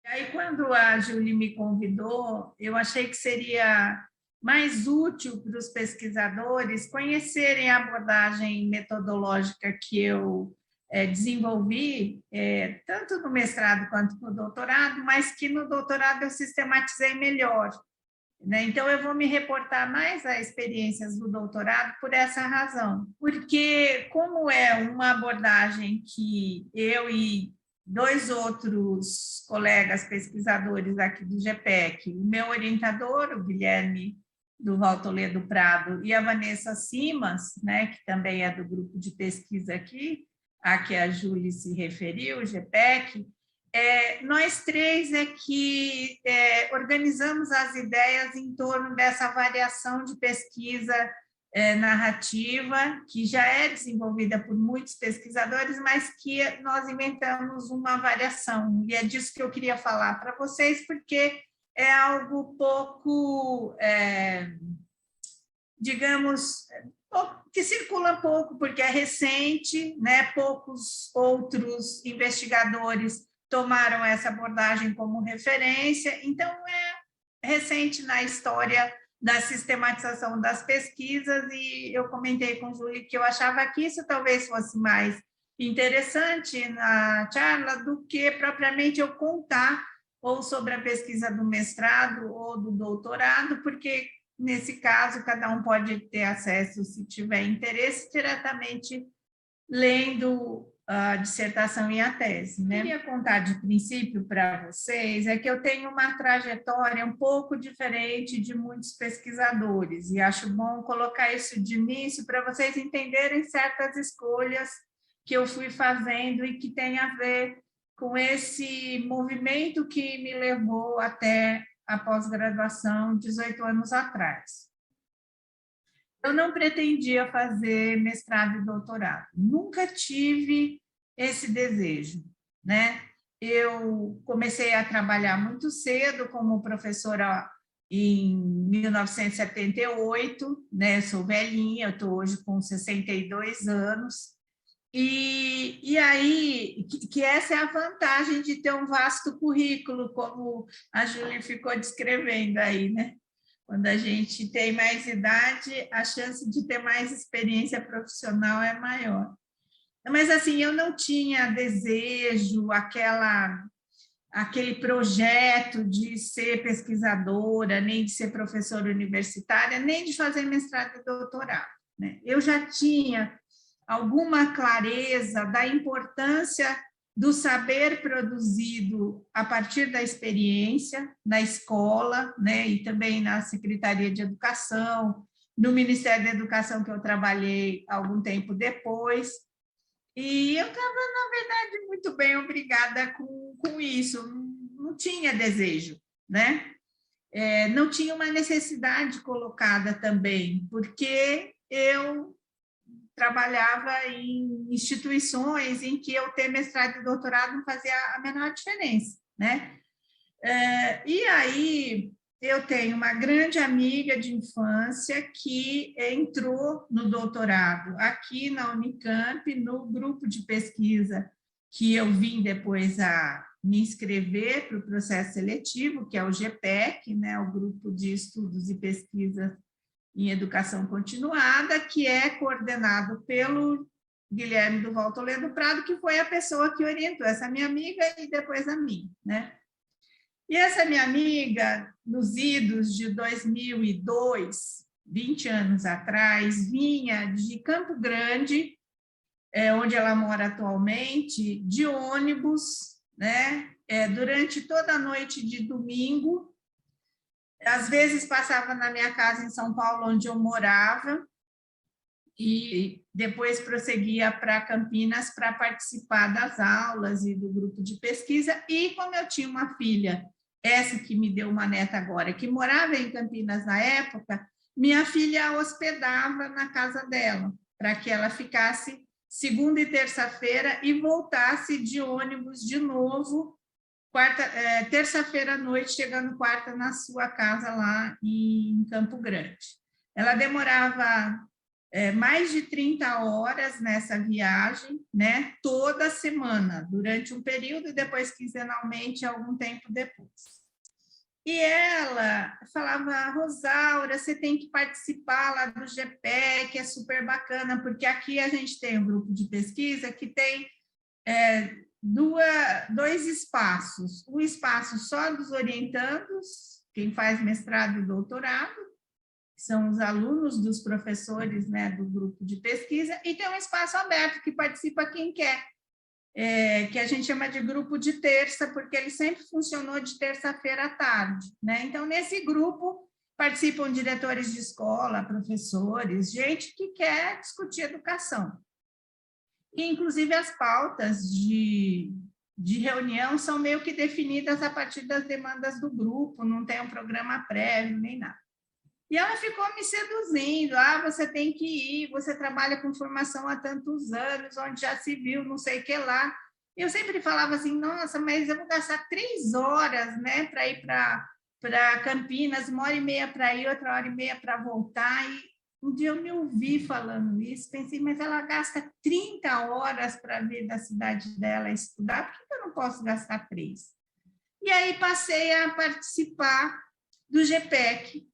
Aí, quando a Julie me convidou, eu achei que seria mais útil para os pesquisadores conhecerem a abordagem metodológica que eu desenvolvi, tanto no mestrado quanto no doutorado, mas que no doutorado eu sistematizei melhor, né? Então, eu vou me reportar mais a experiências do doutorado por essa razão, porque como é uma abordagem que eu e dois outros colegas pesquisadores aqui do GPEC, o meu orientador, o Guilherme Duval Toledo Prado, e a Vanessa Simas, né, que também é do grupo de pesquisa aqui, a que a Júlia se referiu, o GPEC, nós três é que organizamos as ideias em torno dessa variação de pesquisa narrativa, que já é desenvolvida por muitos pesquisadores, mas que nós inventamos uma variação. E é disso que eu queria falar para vocês, porque é algo pouco, digamos, que circula pouco, porque é recente, né? Poucos outros investigadores tomaram essa abordagem como referência, então é recente na história da sistematização das pesquisas, e eu comentei com o Júlio que eu achava que isso talvez fosse mais interessante na charla do que propriamente eu contar ou sobre a pesquisa do mestrado ou do doutorado, porque nesse caso cada um pode ter acesso, se tiver interesse, diretamente lendo a dissertação e a tese, né? Eu queria contar de princípio para vocês é que eu tenho uma trajetória um pouco diferente de muitos pesquisadores, e acho bom colocar isso de início para vocês entenderem certas escolhas que eu fui fazendo e que tem a ver com esse movimento que me levou até a pós-graduação 18 anos atrás. Eu não pretendia fazer mestrado e doutorado, nunca tive esse desejo, né? Eu comecei a trabalhar muito cedo como professora em 1978, né? Sou velhinha, eu estou hoje com 62 anos, e aí, que essa é a vantagem de ter um vasto currículo, como a Júlia ficou descrevendo aí, né? Quando a gente tem mais idade, a chance de ter mais experiência profissional é maior. Mas, assim, eu não tinha desejo, aquele projeto de ser pesquisadora, nem de ser professora universitária, nem de fazer mestrado e doutorado, né? Eu já tinha alguma clareza da importância do saber produzido a partir da experiência na escola, né, e também na Secretaria de Educação, no Ministério da Educação, que eu trabalhei algum tempo depois, e eu estava, na verdade, muito bem, obrigada com isso, não tinha desejo, né? Não tinha uma necessidade colocada também, porque eu trabalhava em instituições em que eu ter mestrado e doutorado não fazia a menor diferença, né? E aí eu tenho uma grande amiga de infância que entrou no doutorado aqui na Unicamp, no grupo de pesquisa que eu vim depois a me inscrever para o processo seletivo, que é o GPEC, né, o Grupo de Estudos e Pesquisas em Educação Continuada, que é coordenado pelo Guilherme Duval Toledo Prado, que foi a pessoa que orientou essa minha amiga e depois a mim, né? E essa minha amiga, nos idos de 2002, 20 anos atrás, vinha de Campo Grande, onde ela mora atualmente, de ônibus, né? Durante toda a noite de domingo, às vezes passava na minha casa em São Paulo, onde eu morava, e depois prosseguia para Campinas para participar das aulas e do grupo de pesquisa. E como eu tinha uma filha, essa que me deu uma neta agora, que morava em Campinas na época, minha filha a hospedava na casa dela, para que ela ficasse segunda e terça-feira e voltasse de ônibus de novo, terça-feira à noite, chegando quarta na sua casa lá em Campo Grande. Ela demorava mais de 30 horas nessa viagem, né? Toda semana, durante um período, e depois quinzenalmente, algum tempo depois. E ela falava, Rosaura, você tem que participar lá do GPE, que é super bacana, porque aqui a gente tem um grupo de pesquisa que tem dois espaços. Um espaço só dos orientandos, quem faz mestrado e doutorado, que são os alunos dos professores, né, do grupo de pesquisa, e tem um espaço aberto que participa quem quer. Que a gente chama de grupo de terça, porque ele sempre funcionou de terça-feira à tarde, né? Então, nesse grupo participam diretores de escola, professores, gente que quer discutir educação. E, inclusive, as pautas de reunião são meio que definidas a partir das demandas do grupo, não tem um programa prévio, nem nada. E ela ficou me seduzindo, você tem que ir, você trabalha com formação há tantos anos, onde já se viu, não sei o que lá. Eu sempre falava assim, nossa, mas eu vou gastar 3 horas, né, para ir para Campinas, 1h30 para ir, outra 1h30 para voltar. E um dia eu me ouvi falando isso, pensei, mas ela gasta 30 horas para vir da cidade dela estudar, por que eu não posso gastar 3? E aí passei a participar do GPEC,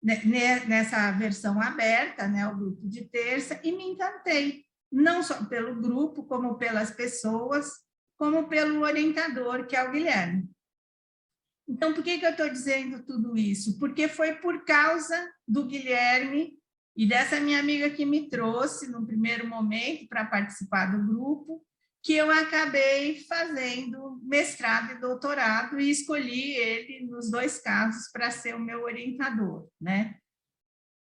nessa versão aberta, né, o grupo de terça, e me encantei, não só pelo grupo, como pelas pessoas, como pelo orientador, que é o Guilherme. Então, por que eu estou dizendo tudo isso? Porque foi por causa do Guilherme e dessa minha amiga que me trouxe, no primeiro momento, para participar do grupo, que eu acabei fazendo mestrado e doutorado e escolhi ele, nos 2 casos, para ser o meu orientador, né?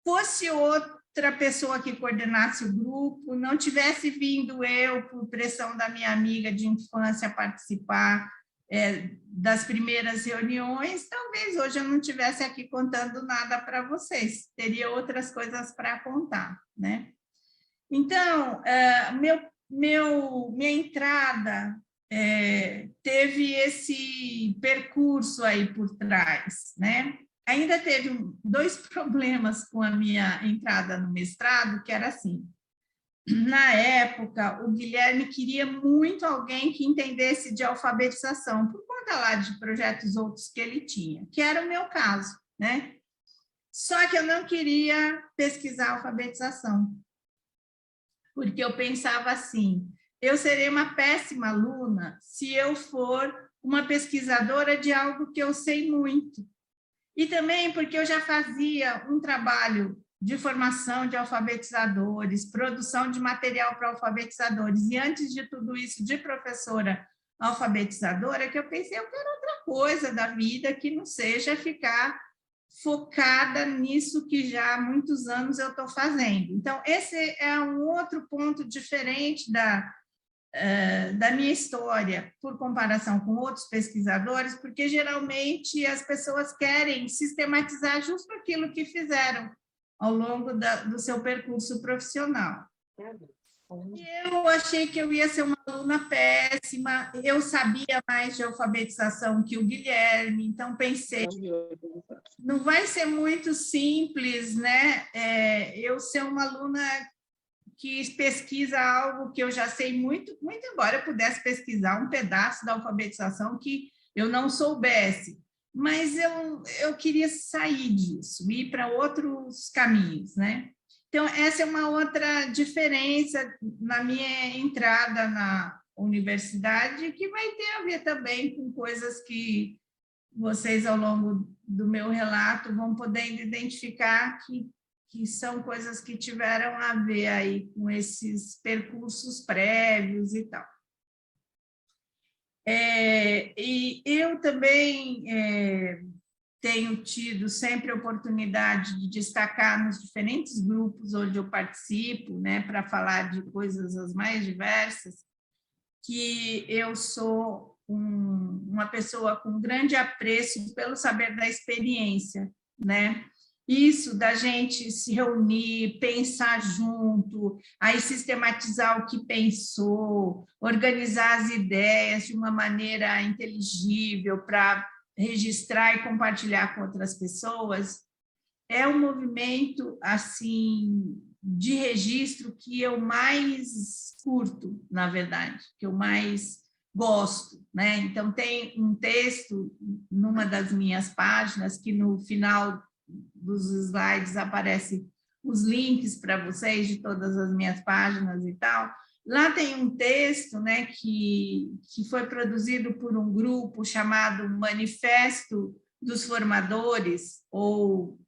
Fosse outra pessoa que coordenasse o grupo, não tivesse vindo eu, por pressão da minha amiga de infância, participar das primeiras reuniões, talvez hoje eu não estivesse aqui contando nada para vocês, teria outras coisas para contar, né? Então, minha entrada teve esse percurso aí por trás, né? Ainda teve 2 problemas com a minha entrada no mestrado, que era assim, na época, o Guilherme queria muito alguém que entendesse de alfabetização, por conta lá de projetos outros que ele tinha, que era o meu caso, né? Só que eu não queria pesquisar alfabetização, porque eu pensava assim, eu serei uma péssima aluna se eu for uma pesquisadora de algo que eu sei muito. E também porque eu já fazia um trabalho de formação de alfabetizadores, produção de material para alfabetizadores, e antes de tudo isso, de professora alfabetizadora, que eu pensei, eu quero outra coisa da vida que não seja ficar focada nisso que já há muitos anos eu estou fazendo. Então, esse é um outro ponto diferente da minha história, por comparação com outros pesquisadores, porque geralmente as pessoas querem sistematizar justo aquilo que fizeram ao longo do seu percurso profissional. Eu achei que eu ia ser uma aluna péssima, eu sabia mais de alfabetização que o Guilherme, então pensei, não vai ser muito simples, né? Eu ser uma aluna que pesquisa algo que eu já sei muito, muito embora eu pudesse pesquisar um pedaço da alfabetização que eu não soubesse, mas eu queria sair disso, ir para outros caminhos, né? Então, essa é uma outra diferença na minha entrada na universidade, que vai ter a ver também com coisas que vocês, ao longo do meu relato, vão poder identificar que são coisas que tiveram a ver aí com esses percursos prévios e tal. E eu também tenho tido sempre a oportunidade de destacar nos diferentes grupos onde eu participo, né, para falar de coisas as mais diversas, que eu sou uma pessoa com grande apreço pelo saber da experiência, né? Isso da gente se reunir, pensar junto, aí sistematizar o que pensou, organizar as ideias de uma maneira inteligível para registrar e compartilhar com outras pessoas, é um movimento assim de registro que eu mais curto, na verdade, que eu mais gosto, né? Então, tem um texto numa das minhas páginas que no final dos slides aparece os links para vocês de todas as minhas páginas e tal. Lá tem um texto, né, que foi produzido por um grupo chamado Manifesto dos Formadores, ou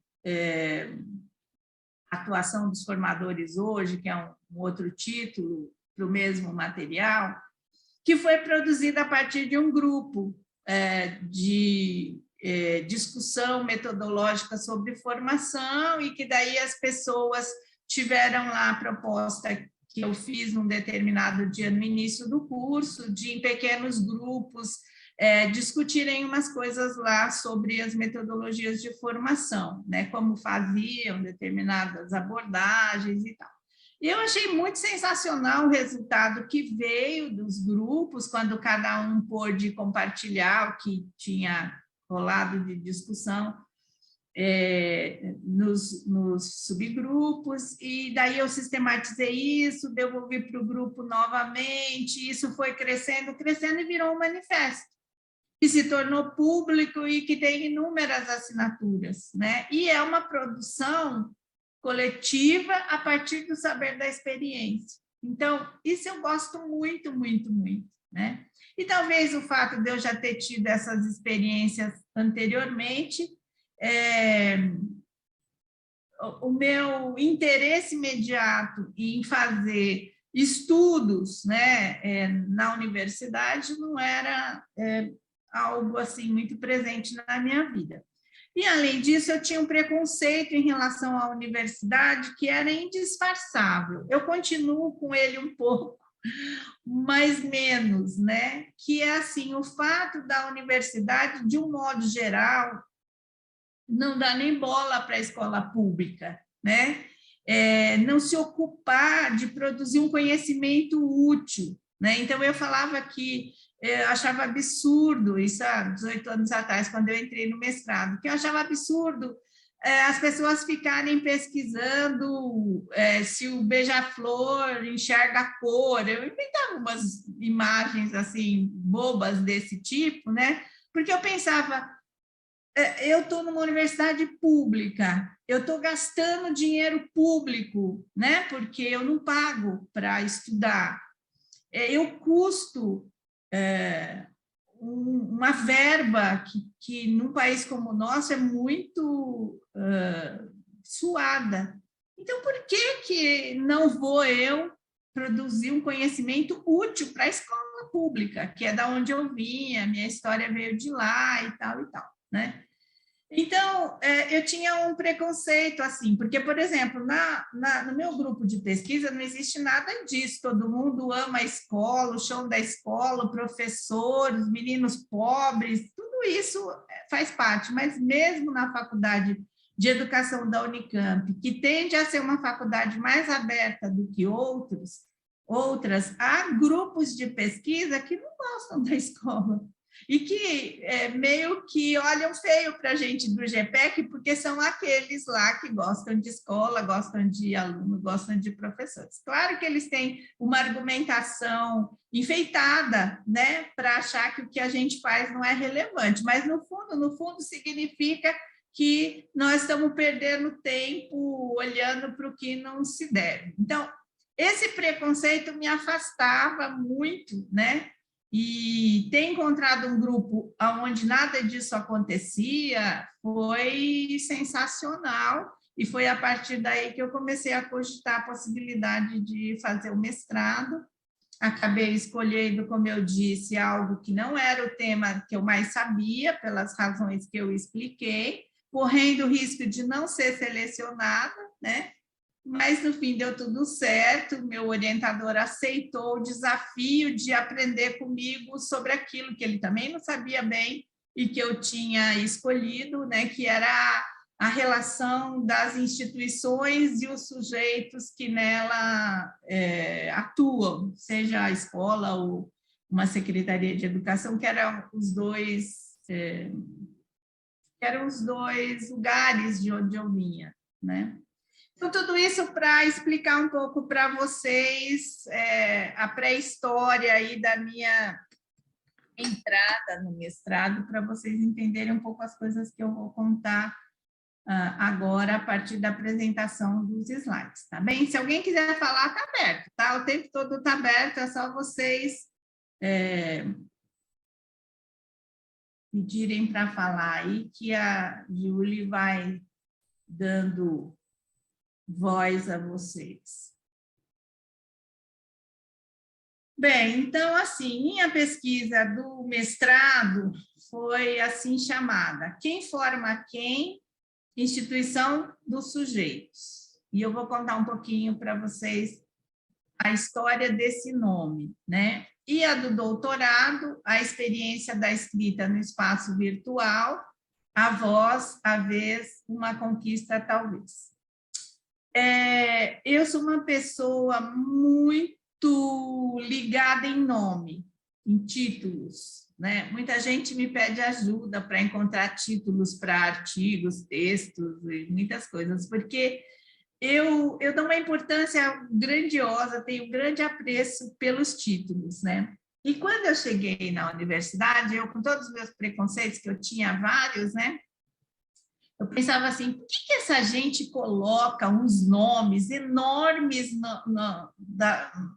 Atuação dos Formadores Hoje, que é um outro título para o mesmo material, que foi produzido a partir de um grupo de discussão metodológica sobre formação, e que daí as pessoas tiveram lá a proposta que eu fiz num determinado dia no início do curso, de em pequenos grupos discutirem umas coisas lá sobre as metodologias de formação, né, como faziam determinadas abordagens e tal. E eu achei muito sensacional o resultado que veio dos grupos, quando cada um pôde compartilhar o que tinha rolado de discussão nos subgrupos, e daí eu sistematizei isso, devolvi para o grupo novamente, isso foi crescendo, crescendo e virou um manifesto, que se tornou público e que tem inúmeras assinaturas, né? E é uma produção coletiva a partir do saber da experiência. Então, isso eu gosto muito, muito, muito, né? E talvez o fato de eu já ter tido essas experiências anteriormente, o meu interesse imediato em fazer estudos, né, na universidade não era algo assim muito presente na minha vida. E, além disso, eu tinha um preconceito em relação à universidade que era indisfarçável. Eu continuo com ele um pouco, mas menos, né? Que é assim, o fato da universidade, de um modo geral, não dá nem bola para a escola pública, né? Não se ocupar de produzir um conhecimento útil, né? Então, eu falava que eu achava absurdo, isso há 18 anos atrás, quando eu entrei no mestrado, que eu achava absurdo as pessoas ficarem pesquisando se o beija-flor enxerga a cor. Eu inventava umas imagens assim bobas desse tipo, né? Porque eu pensava, eu estou numa universidade pública, eu estou gastando dinheiro público, né? Porque eu não pago para estudar. Eu custo uma verba que num país como o nosso é muito suada. Então, por que não vou eu produzir um conhecimento útil para a escola pública, que é da onde eu vim, a minha história veio de lá e tal, né? Então, eu tinha um preconceito, assim, porque, por exemplo, no meu grupo de pesquisa não existe nada disso, todo mundo ama a escola, o chão da escola, o professor, os meninos pobres, tudo isso faz parte, mas mesmo na faculdade de educação da Unicamp, que tende a ser uma faculdade mais aberta do que outras, há grupos de pesquisa que não gostam da escola, e que meio que olham feio para a gente do GPEC, porque são aqueles lá que gostam de escola, gostam de aluno, gostam de professores. Claro que eles têm uma argumentação enfeitada, né, para achar que o que a gente faz não é relevante, mas no fundo significa que nós estamos perdendo tempo olhando para o que não se deve. Então, esse preconceito me afastava muito, né? E ter encontrado um grupo onde nada disso acontecia foi sensacional, e foi a partir daí que eu comecei a cogitar a possibilidade de fazer o mestrado. Acabei escolhendo, como eu disse, algo que não era o tema que eu mais sabia, pelas razões que eu expliquei, correndo o risco de não ser selecionada, né? Mas, no fim, deu tudo certo, meu orientador aceitou o desafio de aprender comigo sobre aquilo que ele também não sabia bem e que eu tinha escolhido, né, que era a relação das instituições e os sujeitos que nela atuam, seja a escola ou uma secretaria de educação, que eram os dois lugares de onde eu vinha, né? Então, tudo isso para explicar um pouco para vocês a pré-história aí da minha entrada no mestrado, para vocês entenderem um pouco as coisas que eu vou contar agora, a partir da apresentação dos slides, tá bem? Se alguém quiser falar, está aberto, tá? O tempo todo está aberto, é só vocês pedirem para falar aí, que a Julie vai dando voz a vocês. Bem, então, assim, minha pesquisa do mestrado foi assim chamada: Quem forma quem? Instituição dos sujeitos. E eu vou contar um pouquinho para vocês a história desse nome, né? E a do doutorado, a experiência da escrita no espaço virtual, a voz, a vez, uma conquista, talvez. Eu sou uma pessoa muito ligada em nome, em títulos, né? Muita gente me pede ajuda para encontrar títulos para artigos, textos e muitas coisas, porque eu dou uma importância grandiosa, tenho grande apreço pelos títulos, né? E quando eu cheguei na universidade, eu com todos os meus preconceitos, que eu tinha vários, né? Eu pensava assim, por que essa gente coloca uns nomes enormes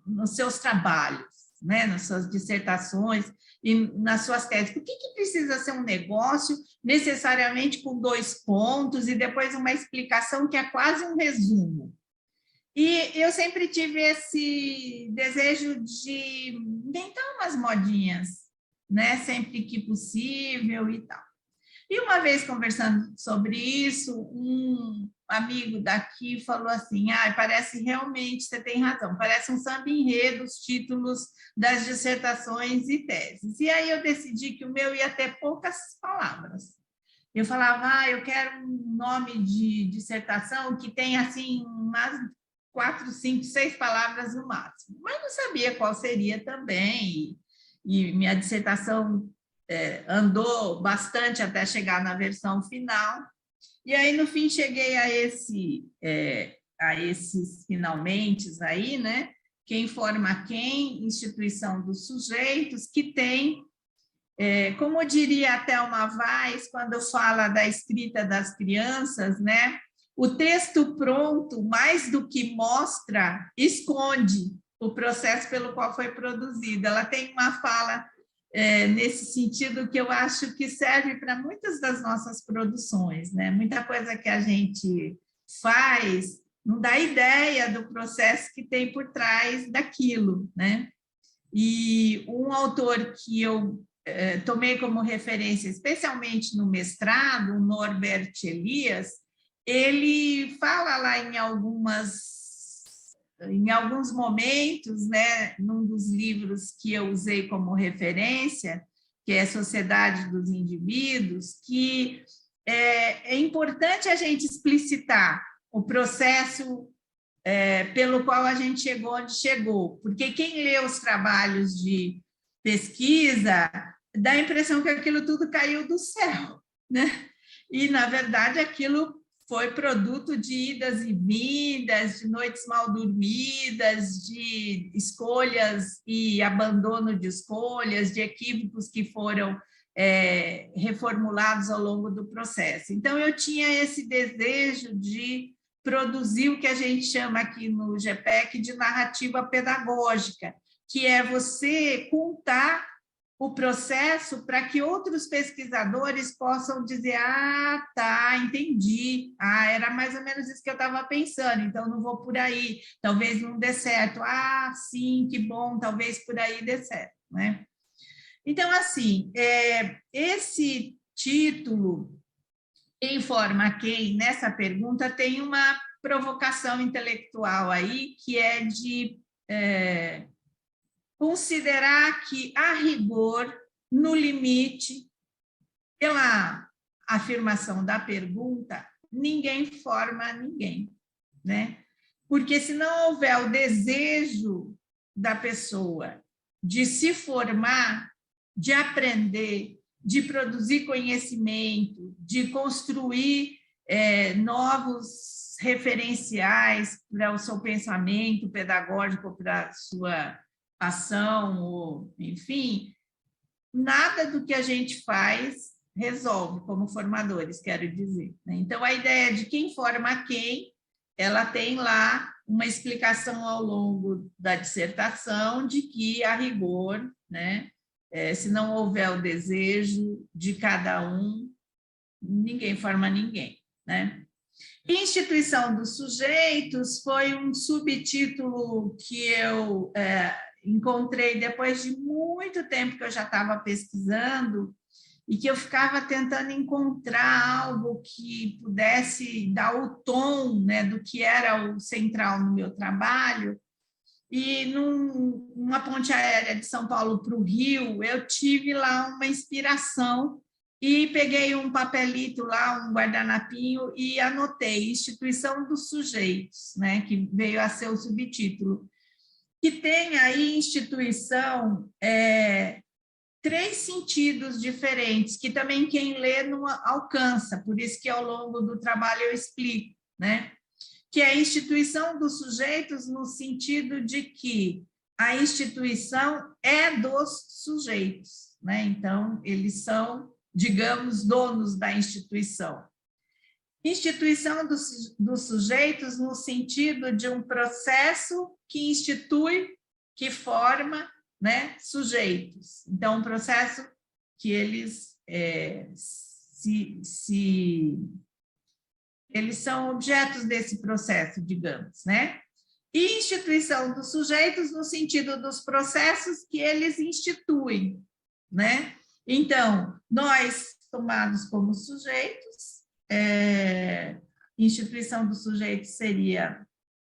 nos seus trabalhos, né? Nas suas dissertações e nas suas teses? Por que precisa ser um negócio necessariamente com 2 pontos e depois uma explicação que é quase um resumo? E eu sempre tive esse desejo de inventar umas modinhas, né? Sempre que possível e tal. E uma vez conversando sobre isso, um amigo daqui falou assim, parece realmente, você tem razão, parece um samba-enredo, os títulos das dissertações e teses. E aí eu decidi que o meu ia ter poucas palavras. Eu falava, eu quero um nome de dissertação que tenha, assim, umas 4, 5, 6 palavras no máximo. Mas não sabia qual seria também, e minha dissertação andou bastante até chegar na versão final, e aí no fim cheguei a esses finalmente aí, né? Quem forma quem? Instituição dos sujeitos, que tem, como diria a Thelma Vaz, quando fala da escrita das crianças, né? O texto pronto, mais do que mostra, esconde o processo pelo qual foi produzido. Ela tem uma fala nesse sentido que eu acho que serve para muitas das nossas produções, né? Muita coisa que a gente faz não dá ideia do processo que tem por trás daquilo, né? E um autor que eu tomei como referência, especialmente no mestrado, o Norbert Elias, ele fala lá em alguns momentos, né, num dos livros que eu usei como referência, que é Sociedade dos Indivíduos, que é importante a gente explicitar o processo pelo qual a gente chegou onde chegou, porque quem lê os trabalhos de pesquisa dá a impressão que aquilo tudo caiu do céu, né? E, na verdade, aquilo foi produto de idas e vindas, de noites mal dormidas, de escolhas e abandono de escolhas, de equívocos que foram reformulados ao longo do processo. Então, eu tinha esse desejo de produzir o que a gente chama aqui no GPEC de narrativa pedagógica, que é você contar o processo para que outros pesquisadores possam dizer, tá, entendi, era mais ou menos isso que eu estava pensando, então não vou por aí, talvez não dê certo, sim, que bom, talvez por aí dê certo, né? Então, assim, esse título, Quem forma quem, nessa pergunta, tem uma provocação intelectual aí, que é de considerar que, a rigor, no limite, pela afirmação da pergunta, ninguém forma ninguém, né? Porque se não houver o desejo da pessoa de se formar, de aprender, de produzir conhecimento, de construir novos referenciais para o seu pensamento pedagógico, para a sua ação, ou, enfim, nada do que a gente faz resolve como formadores, quero dizer, né? Então, a ideia de quem forma quem, ela tem lá uma explicação ao longo da dissertação de que, a rigor, né, se não houver o desejo de cada um, ninguém forma ninguém, né? Instituição dos sujeitos foi um subtítulo que eu encontrei depois de muito tempo que eu já estava pesquisando e que eu ficava tentando encontrar algo que pudesse dar o tom, né, do que era o central no meu trabalho. E numa ponte aérea de São Paulo para o Rio, eu tive lá uma inspiração e peguei um papelito lá, um guardanapinho, e anotei Instituição dos Sujeitos, né, que veio a ser o subtítulo, que tem aí instituição, 3 sentidos diferentes, que também quem lê não alcança, por isso que ao longo do trabalho eu explico, né? Que é a instituição dos sujeitos no sentido de que a instituição é dos sujeitos, né? Então, eles são, digamos, donos da instituição. Instituição dos sujeitos no sentido de um processo que institui, que forma, né, sujeitos. Então, um processo que eles eles são objetos desse processo, digamos, né? E instituição dos sujeitos no sentido dos processos que eles instituem, né? Então, nós, tomados como sujeitos, instituição dos sujeitos seria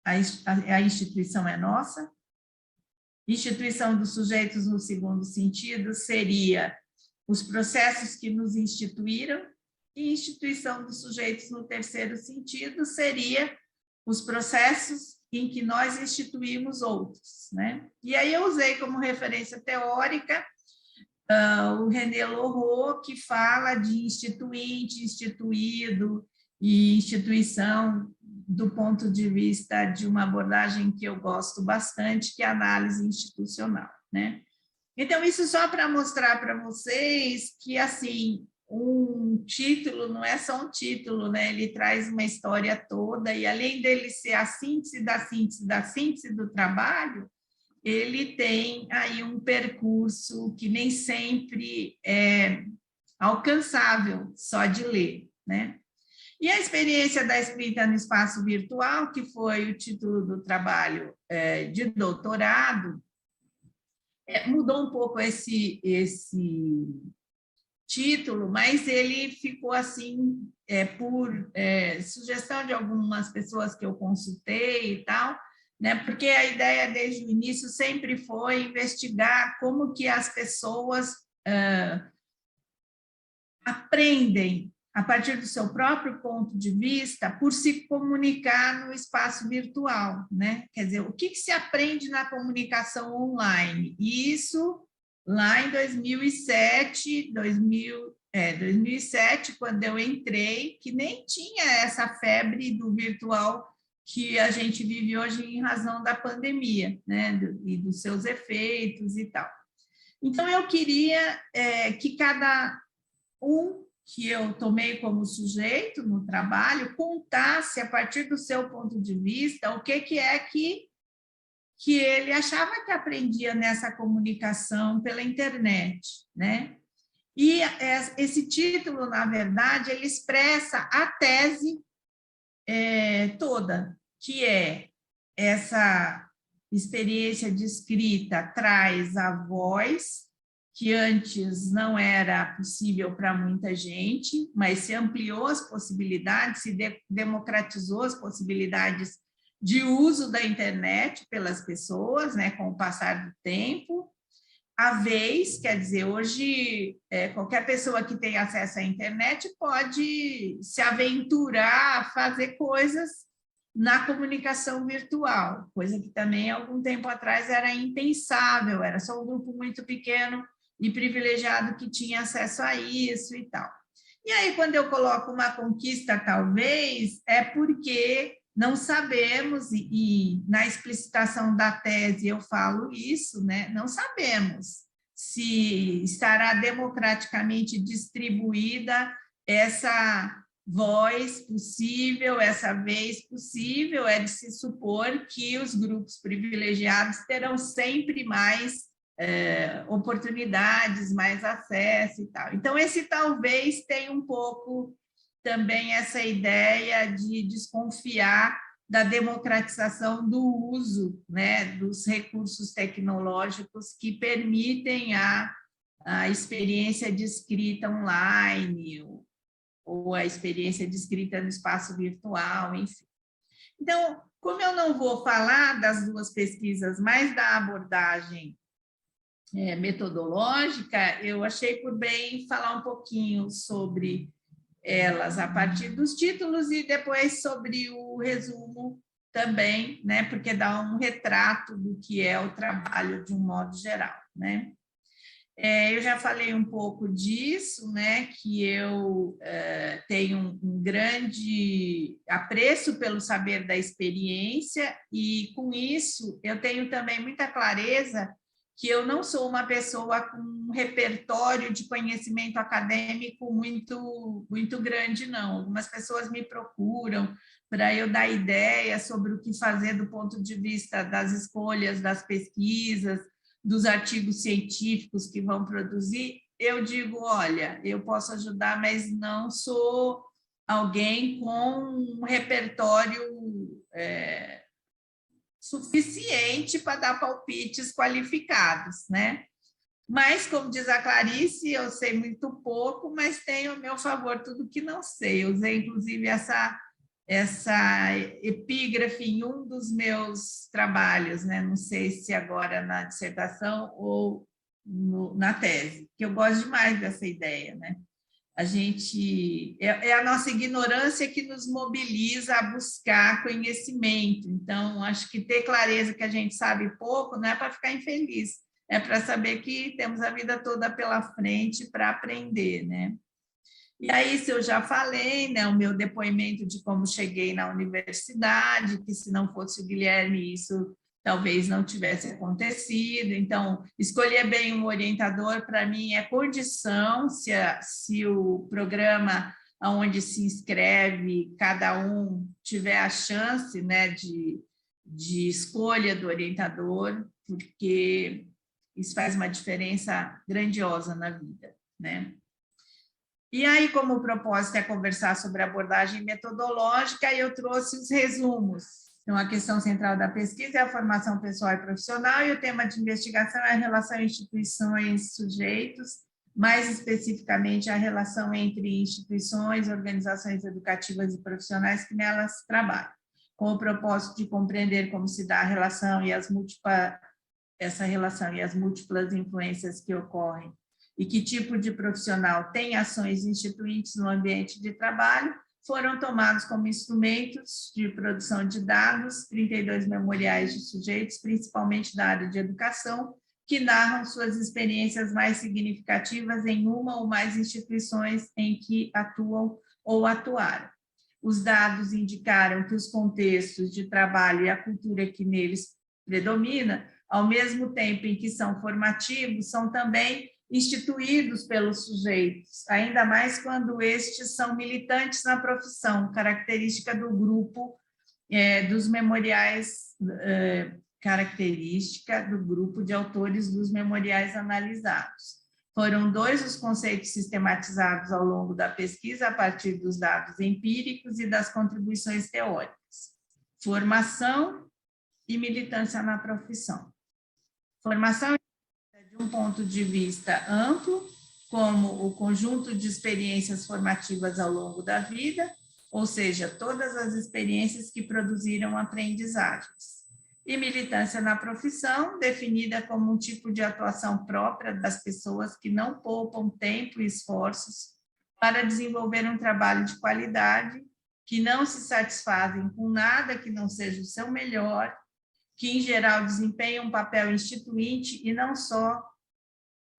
a instituição é nossa. Instituição dos sujeitos, no segundo sentido, seria os processos que nos instituíram, e instituição dos sujeitos, no terceiro sentido, seria os processos em que nós instituímos outros, né? E aí eu usei como referência teórica o René Loroux, que fala de instituinte, instituído e instituição do ponto de vista de uma abordagem que eu gosto bastante, que é a análise institucional, né? Então, isso só para mostrar para vocês que, assim, um título não é só um título, né? Ele traz uma história toda, e além dele ser a síntese da síntese da síntese do trabalho, ele tem aí um percurso que nem sempre é alcançável só de ler, né? E a experiência da escrita no espaço virtual, que foi o título do trabalho de doutorado, mudou um pouco esse título, mas ele ficou assim por sugestão de algumas pessoas que eu consultei e tal, né? Porque a ideia desde o início sempre foi investigar como que as pessoas aprendem a partir do seu próprio ponto de vista por se comunicar no espaço virtual, né? Quer dizer, o que se aprende na comunicação online? E isso lá em 2007, 2007, quando eu entrei, que nem tinha essa febre do virtual que a gente vive hoje em razão da pandemia, né? E dos seus efeitos e tal. Então, eu queria que cada um que eu tomei como sujeito no trabalho contasse, a partir do seu ponto de vista, o que é que ele achava que aprendia nessa comunicação pela internet, né? E esse título, na verdade, ele expressa a tese toda, que é essa experiência de escrita traz a voz, que antes não era possível para muita gente, mas se ampliou as possibilidades, se democratizou as possibilidades de uso da internet pelas pessoas, né, com o passar do tempo. A vez, quer dizer, hoje qualquer pessoa que tem acesso à internet pode se aventurar a fazer coisas na comunicação virtual, coisa que também, algum tempo atrás, era impensável, era só um grupo muito pequeno e privilegiado que tinha acesso a isso e tal. E aí, quando eu coloco uma conquista, talvez, é porque não sabemos, e na explicitação da tese eu falo isso, né? Não sabemos se estará democraticamente distribuída essa voz possível, essa vez possível. É de se supor que os grupos privilegiados terão sempre mais oportunidades, mais acesso e tal. Então, esse talvez tenha um pouco também essa ideia de desconfiar da democratização do uso, né, dos recursos tecnológicos que permitem a experiência de escrita online ou a experiência de escrita no espaço virtual, enfim. Então, como eu não vou falar das duas pesquisas, mas da abordagem metodológica, eu achei por bem falar um pouquinho sobre elas a partir dos títulos e depois sobre o resumo também, né, porque dá um retrato do que é o trabalho de um modo geral, né. Eu já falei um pouco disso, né, que eu tenho um grande apreço pelo saber da experiência e, com isso, eu tenho também muita clareza que eu não sou uma pessoa com um repertório de conhecimento acadêmico muito grande, não. Algumas pessoas me procuram para eu dar ideias sobre o que fazer do ponto de vista das escolhas, das pesquisas, dos artigos científicos que vão produzir. Eu digo, olha, eu posso ajudar, mas não sou alguém com um repertório suficiente para dar palpites qualificados, né? Mas, como diz a Clarice, eu sei muito pouco, mas tenho ao meu favor tudo que não sei. Eu usei, inclusive, essa epígrafe em um dos meus trabalhos, né? Não sei se agora na dissertação ou na tese, que eu gosto demais dessa ideia, né? A gente é a nossa ignorância que nos mobiliza a buscar conhecimento. Então, acho que ter clareza que a gente sabe pouco não é para ficar infeliz, é para saber que temos a vida toda pela frente para aprender, né? E aí, se eu já falei, né, o meu depoimento de como cheguei na universidade, que se não fosse o Guilherme, isso talvez não tivesse acontecido. Então, escolher bem um orientador, para mim, é condição, se o programa onde se inscreve, cada um tiver a chance, né, de escolha do orientador, porque isso faz uma diferença grandiosa na vida, né? E aí, como o propósito é conversar sobre abordagem metodológica, eu trouxe os resumos. Então, a questão central da pesquisa é a formação pessoal e profissional, e o tema de investigação é a relação instituições-sujeitos, mais especificamente a relação entre instituições, organizações educativas e profissionais que nelas trabalham, com o propósito de compreender como se dá a relação e essa relação e as múltiplas influências que ocorrem e que tipo de profissional tem ações instituintes no ambiente de trabalho, foram tomados como instrumentos de produção de dados 32 memoriais de sujeitos, principalmente da área de educação, que narram suas experiências mais significativas em uma ou mais instituições em que atuam ou atuaram. Os dados indicaram que os contextos de trabalho e a cultura que neles predomina, ao mesmo tempo em que são formativos, são também instituídos pelos sujeitos, ainda mais quando estes são militantes na profissão, característica do grupo dos memoriais, característica do grupo de autores dos memoriais analisados. Foram 2 os conceitos sistematizados ao longo da pesquisa a partir dos dados empíricos e das contribuições teóricas: formação e militância na profissão. Formação de um ponto de vista amplo, como o conjunto de experiências formativas ao longo da vida, ou seja, todas as experiências que produziram aprendizagens. E militância na profissão, definida como um tipo de atuação própria das pessoas que não poupam tempo e esforços para desenvolver um trabalho de qualidade, que não se satisfazem com nada que não seja o seu melhor, que, em geral, desempenham um papel instituinte e não só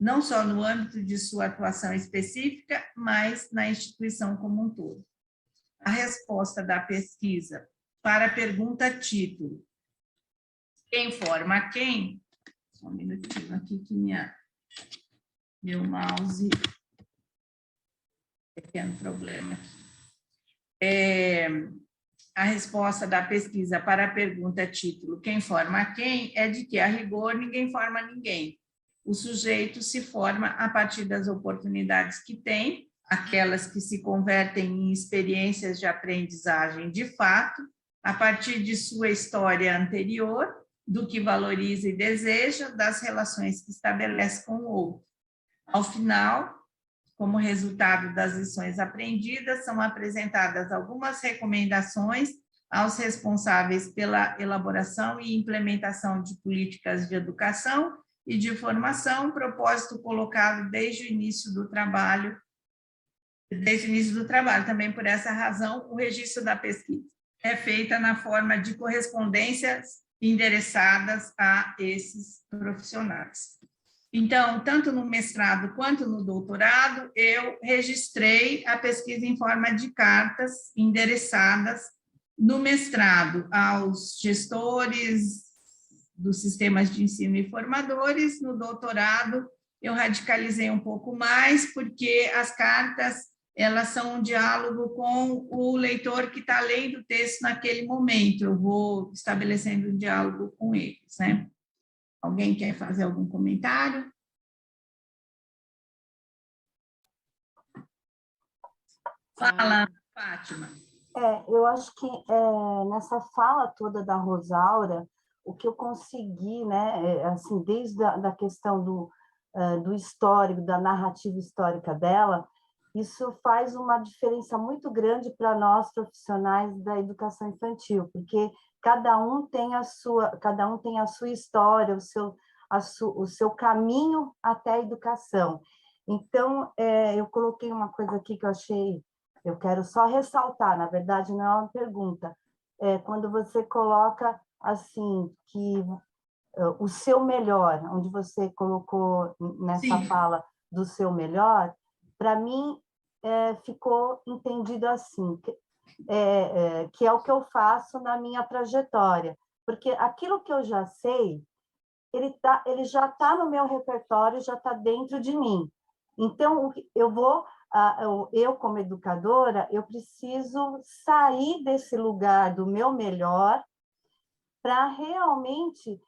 não só no âmbito de sua atuação específica, mas na instituição como um todo. A resposta da pesquisa para a pergunta título, quem forma quem? Só um minutinho aqui que meu mouse, pequeno problema. A resposta da pesquisa para a pergunta título, quem forma quem, é de que, a rigor, ninguém forma ninguém. O sujeito se forma a partir das oportunidades que tem, aquelas que se convertem em experiências de aprendizagem de fato, a partir de sua história anterior, do que valoriza e deseja, das relações que estabelece com o outro. Ao final, como resultado das lições aprendidas, são apresentadas algumas recomendações aos responsáveis pela elaboração e implementação de políticas de educação e de formação, propósito colocado desde o início do trabalho. Também por essa razão, o registro da pesquisa é feita na forma de correspondências endereçadas a esses profissionais. Então, tanto no mestrado quanto no doutorado, eu registrei a pesquisa em forma de cartas endereçadas no mestrado aos gestores dos sistemas de ensino e formadores. No doutorado, eu radicalizei um pouco mais, porque as cartas, elas são um diálogo com o leitor que está lendo o texto naquele momento. Eu vou estabelecendo um diálogo com eles, né? Alguém quer fazer algum comentário? Fala, Fátima. Eu acho que nessa fala toda da Rosaura, o que eu consegui, né, assim, desde da questão do histórico, da narrativa histórica dela, isso faz uma diferença muito grande para nós profissionais da educação infantil, porque cada um tem a sua história, o seu caminho até a educação. Então, eu coloquei uma coisa aqui que eu quero só ressaltar, na verdade não é uma pergunta, quando você coloca assim, que o seu melhor, onde você colocou nessa Sim. fala do seu melhor, para mim ficou entendido assim, que é o que eu faço na minha trajetória, porque aquilo que eu já sei, ele já está no meu repertório, já está dentro de mim. Então, eu como educadora, eu preciso sair desse lugar do meu melhor para realmente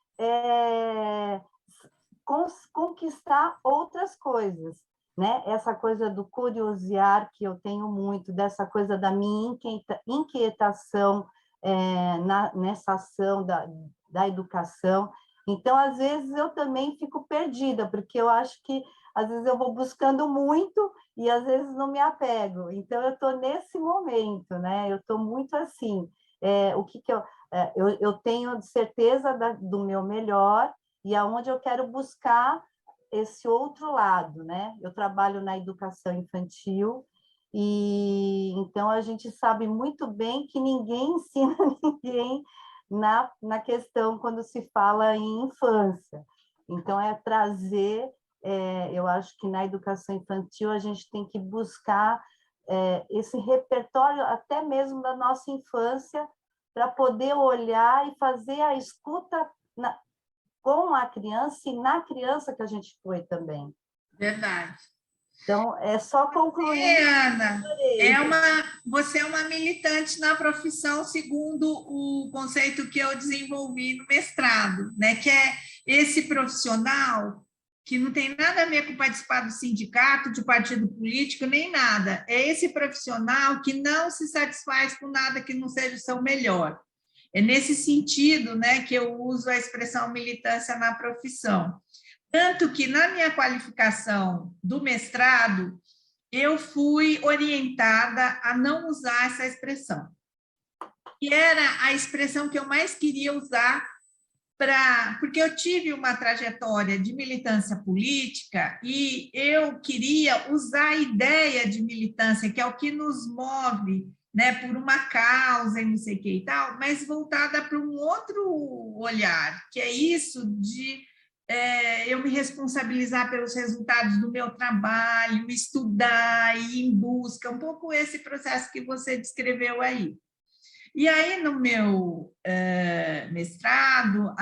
conquistar outras coisas, né? Essa coisa do curiosear que eu tenho muito, dessa coisa da minha inquietação nessa ação da educação. Então, às vezes, eu também fico perdida, porque eu acho que, às vezes, eu vou buscando muito e, às vezes, não me apego. Então, eu estou nesse momento, né? Eu estou muito assim. Eu tenho certeza do meu melhor e aonde eu quero buscar esse outro lado, né? Eu trabalho na educação infantil e então a gente sabe muito bem que ninguém ensina ninguém na questão quando se fala em infância. Então, trazer, eu acho que na educação infantil a gente tem que buscar esse repertório até mesmo da nossa infância para poder olhar e fazer a escuta com a criança e na criança que a gente foi também. Verdade. Então, é só concluir. Ana, você é uma militante na profissão, segundo o conceito que eu desenvolvi no mestrado, né? Que é esse profissional que não tem nada a ver com participar do sindicato, de partido político, nem nada. É esse profissional que não se satisfaz com nada que não seja o seu melhor. É nesse sentido, né, que eu uso a expressão militância na profissão. Tanto que, na minha qualificação do mestrado, eu fui orientada a não usar essa expressão. E era a expressão que eu mais queria usar porque eu tive uma trajetória de militância política e eu queria usar a ideia de militância, que é o que nos move, né, por uma causa e não sei o que e tal, mas voltada para um outro olhar, que é isso de eu me responsabilizar pelos resultados do meu trabalho, estudar, ir em busca, um pouco esse processo que você descreveu aí. E aí, no meu mestrado,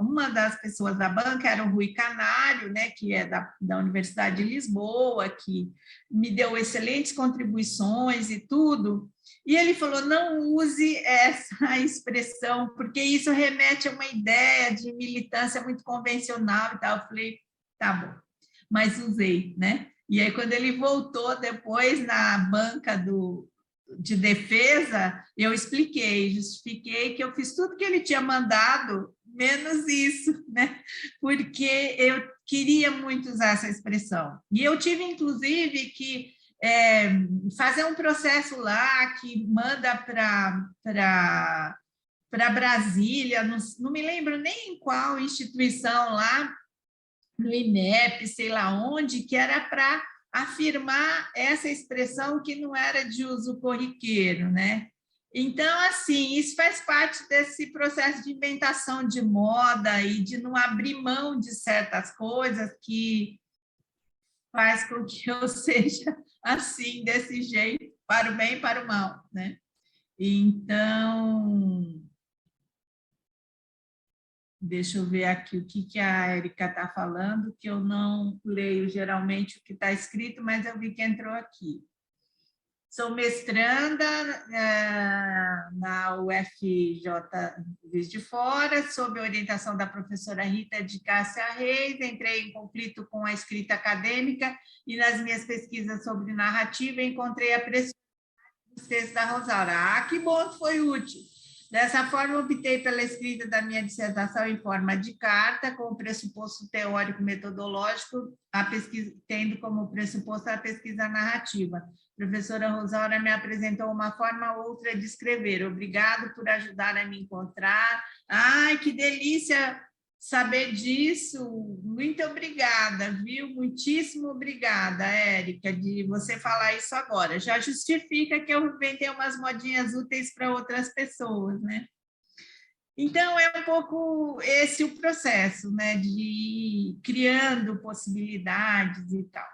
uma das pessoas da banca era o Rui Canário, né, que é da Universidade de Lisboa, que me deu excelentes contribuições e tudo, e ele falou, não use essa expressão, porque isso remete a uma ideia de militância muito convencional e tal. Eu falei, tá bom, mas usei, né? E aí, quando ele voltou depois na banca de defesa, eu justifiquei que eu fiz tudo que ele tinha mandado, menos isso, né? Porque eu queria muito usar essa expressão. E eu tive, inclusive, que fazer um processo lá que manda para Brasília, não me lembro nem em qual instituição lá, no INEP, sei lá onde, que era para afirmar essa expressão que não era de uso corriqueiro, né? Então, assim, isso faz parte desse processo de inventação de moda e de não abrir mão de certas coisas que faz com que eu seja assim, desse jeito, para o bem e para o mal, né? Então, deixa eu ver aqui o que a Érica está falando, que eu não leio geralmente o que está escrito, mas eu vi que entrou aqui. Sou mestranda na UFJ Juiz de Fora, sob a orientação da professora Rita de Cássia Reis, entrei em conflito com a escrita acadêmica e nas minhas pesquisas sobre narrativa encontrei a preciosidade dos textos da Rosaura. Que bom que foi útil! Dessa forma, optei pela escrita da minha dissertação em forma de carta, com o pressuposto teórico-metodológico, tendo como pressuposto a pesquisa narrativa. A professora Rosaura me apresentou uma forma ou outra de escrever. Obrigado por ajudar a me encontrar. Ai, que delícia saber disso. Muito obrigada, viu? Muitíssimo obrigada, Érica, de você falar isso agora. Já justifica que eu inventei umas modinhas úteis para outras pessoas, né? Então, é um pouco esse o processo, né? De ir criando possibilidades e tal.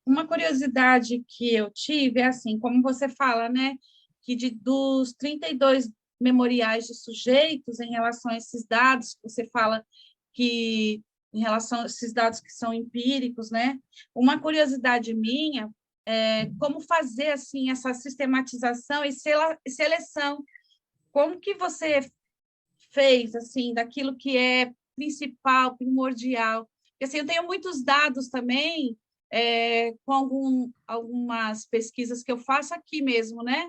Uma curiosidade que eu tive é assim, como você fala, né? Que dos 32 memoriais de sujeitos em relação a esses dados, você fala que em relação a esses dados que são empíricos, né? Uma curiosidade minha é como fazer assim essa sistematização e seleção. Como que você fez assim daquilo que é principal, primordial? Porque assim, eu tenho muitos dados também com algumas pesquisas que eu faço aqui mesmo, né?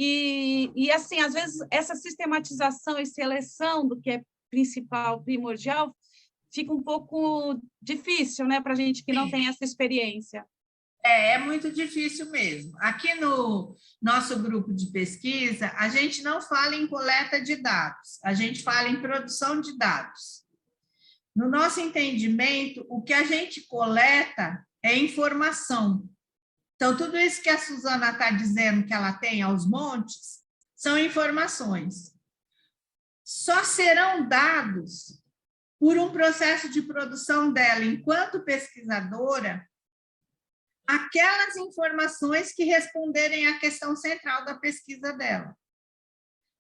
E assim, às vezes, essa sistematização e seleção do que é principal, primordial, fica um pouco difícil, né, para a gente que não tem essa experiência. É muito difícil mesmo. Aqui no nosso grupo de pesquisa, a gente não fala em coleta de dados, a gente fala em produção de dados. No nosso entendimento, o que a gente coleta é informação. Então, tudo isso que a Suzana está dizendo que ela tem aos montes são informações. Só serão dados por um processo de produção dela, enquanto pesquisadora, aquelas informações que responderem à questão central da pesquisa dela.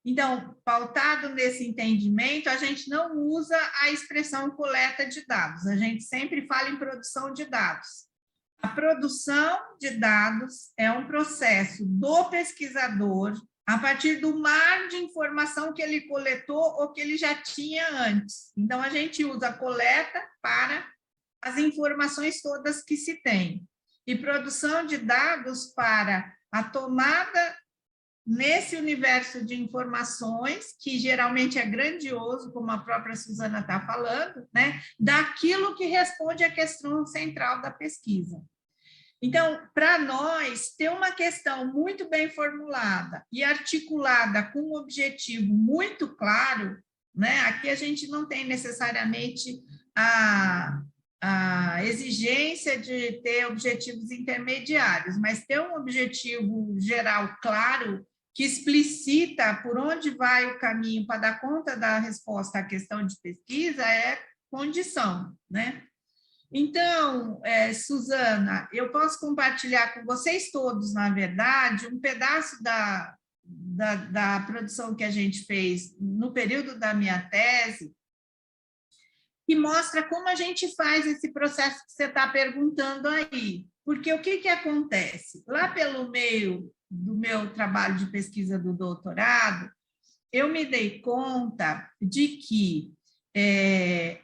Então, pautado nesse entendimento, a gente não usa a expressão coleta de dados, a gente sempre fala em produção de dados. A produção de dados é um processo do pesquisador a partir do mar de informação que ele coletou ou que ele já tinha antes. Então, a gente usa a coleta para as informações todas que se tem. E produção de dados para a tomada nesse universo de informações, que geralmente é grandioso, como a própria Suzana está falando, né, daquilo que responde à questão central da pesquisa. Então, para nós, ter uma questão muito bem formulada e articulada com um objetivo muito claro, né, aqui a gente não tem necessariamente a exigência de ter objetivos intermediários, mas ter um objetivo geral claro que explicita por onde vai o caminho para dar conta da resposta à questão de pesquisa é condição, né? Então, Suzana, eu posso compartilhar com vocês todos, na verdade, um pedaço da produção que a gente fez no período da minha tese, que mostra como a gente faz esse processo que você está perguntando aí. Porque o que acontece? Lá pelo meio do meu trabalho de pesquisa do doutorado, eu me dei conta de que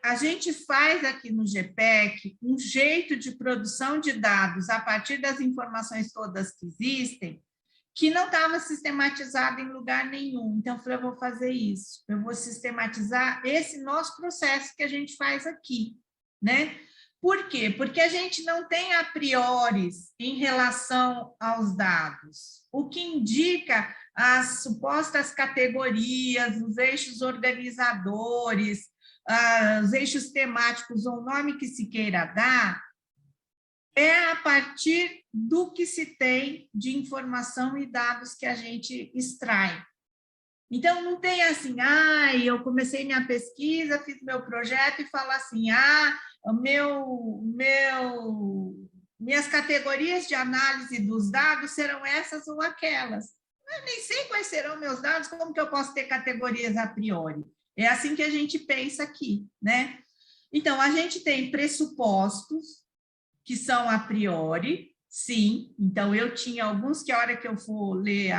a gente faz aqui no GPEC um jeito de produção de dados a partir das informações todas que existem, que não estava sistematizado em lugar nenhum. Então, eu falei, eu vou fazer isso, eu vou sistematizar esse nosso processo que a gente faz aqui, né? Por quê? Porque a gente não tem a priori em relação aos dados, o que indica as supostas categorias, os eixos organizadores, os eixos temáticos, ou o nome que se queira dar, é a partir do que se tem de informação e dados que a gente extrai. Então, não tem assim, eu comecei minha pesquisa, fiz meu projeto e falo assim, minhas categorias de análise dos dados serão essas ou aquelas. Eu nem sei quais serão meus dados, como que eu posso ter categorias a priori? É assim que a gente pensa aqui, né? Então, a gente tem pressupostos, que são a priori, sim. Então, eu tinha alguns que a hora que eu for ler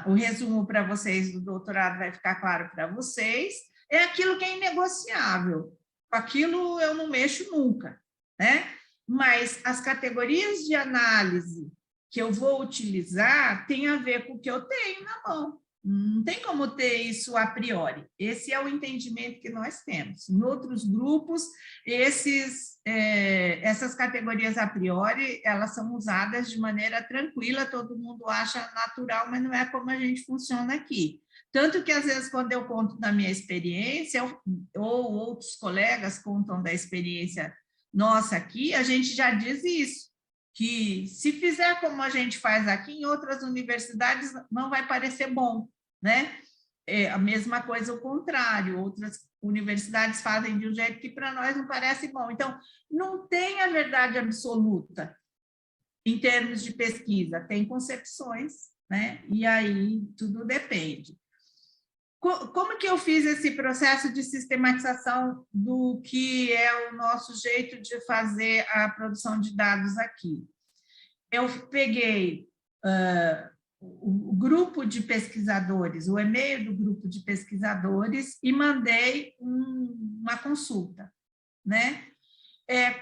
o resumo para vocês do doutorado vai ficar claro para vocês, é aquilo que é inegociável. Com aquilo eu não mexo nunca, né? Mas as categorias de análise que eu vou utilizar tem a ver com o que eu tenho na mão. Não tem como ter isso a priori. Esse é o entendimento que nós temos. Em outros grupos, essas categorias a priori, elas são usadas de maneira tranquila, todo mundo acha natural, mas não é como a gente funciona aqui. Tanto que, às vezes, quando eu conto da minha experiência, ou outros colegas contam da experiência nossa aqui, a gente já diz isso, que se fizer como a gente faz aqui, em outras universidades não vai parecer bom, né? A mesma coisa o contrário, outras universidades fazem de um jeito que para nós não parece bom. Então, não tem a verdade absoluta em termos de pesquisa, tem concepções, né? E aí tudo depende. Como que eu fiz esse processo de sistematização do que é o nosso jeito de fazer a produção de dados aqui? Eu peguei o grupo de pesquisadores, o e-mail do grupo de pesquisadores e mandei uma consulta, né?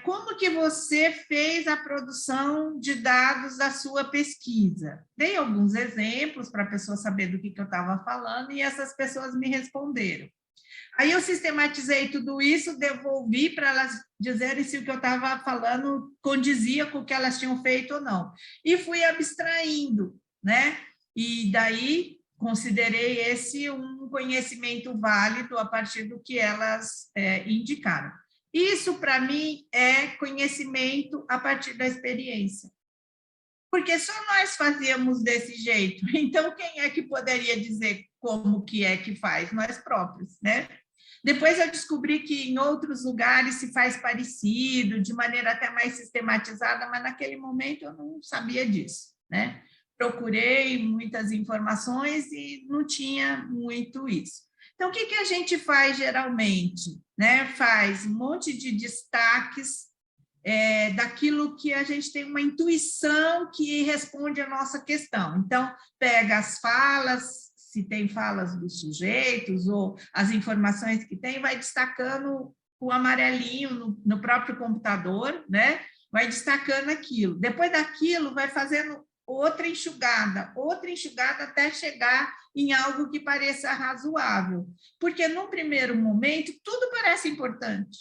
Como que você fez a produção de dados da sua pesquisa? Dei alguns exemplos para a pessoa saber do que eu estava falando e essas pessoas me responderam. Aí eu sistematizei tudo isso, devolvi para elas dizerem se o que eu estava falando condizia com o que elas tinham feito ou não. E fui abstraindo, né? E daí considerei esse um conhecimento válido a partir do que elas indicaram. Isso, para mim, é conhecimento a partir da experiência. Porque só nós fazíamos desse jeito. Então, quem é que poderia dizer como que é que faz? Nós próprios, né? Depois eu descobri que em outros lugares se faz parecido, de maneira até mais sistematizada, mas naquele momento eu não sabia disso, né? Procurei muitas informações e não tinha muito isso. Então, o que a gente faz geralmente? Né? Faz um monte de destaques daquilo que a gente tem uma intuição que responde à nossa questão. Então, pega as falas, se tem falas dos sujeitos, ou as informações que tem, vai destacando com o amarelinho no próprio computador, né? Vai destacando aquilo. Depois daquilo, vai fazendo outra enxugada até chegar em algo que pareça razoável. Porque, num primeiro momento, tudo parece importante.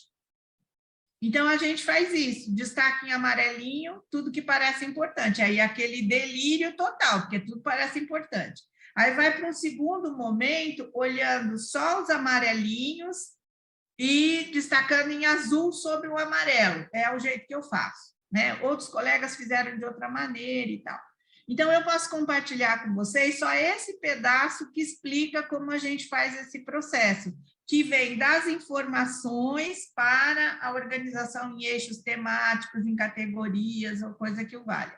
Então, a gente faz isso, destaca em amarelinho tudo que parece importante. Aí, aquele delírio total, porque tudo parece importante. Aí, vai para um segundo momento, olhando só os amarelinhos e destacando em azul sobre o amarelo. É o jeito que eu faço, né? Outros colegas fizeram de outra maneira e tal. Então, eu posso compartilhar com vocês só esse pedaço que explica como a gente faz esse processo, que vem das informações para a organização em eixos temáticos, em categorias ou coisa que o valha.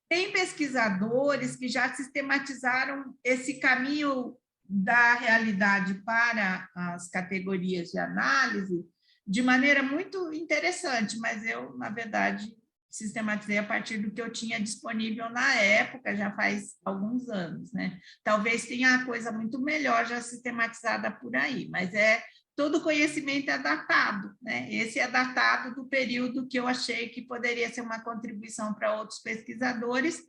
Tem pesquisadores que já sistematizaram esse caminho da realidade para as categorias de análise de maneira muito interessante, mas eu, na verdade, sistematizei a partir do que eu tinha disponível na época, já faz alguns anos, né? Talvez tenha coisa muito melhor já sistematizada por aí, mas todo conhecimento é datado, né? Esse é datado do período que eu achei que poderia ser uma contribuição para outros pesquisadores,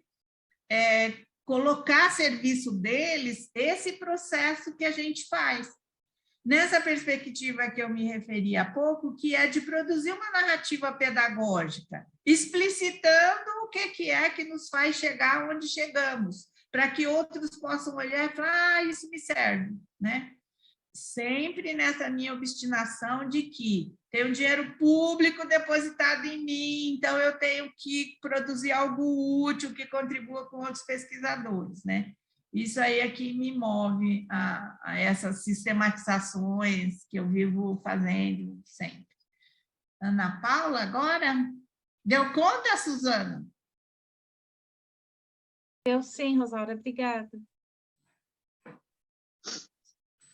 colocar a serviço deles esse processo que a gente faz. Nessa perspectiva que eu me referi há pouco, que é de produzir uma narrativa pedagógica, explicitando o que é que nos faz chegar onde chegamos, para que outros possam olhar e falar, isso me serve, né? Sempre nessa minha obstinação de que tem um dinheiro público depositado em mim, então eu tenho que produzir algo útil que contribua com outros pesquisadores, né? Isso aí é que me move a essas sistematizações que eu vivo fazendo sempre. Ana Paula, agora? Deu conta, Suzana? Eu sim, Rosaura, obrigada.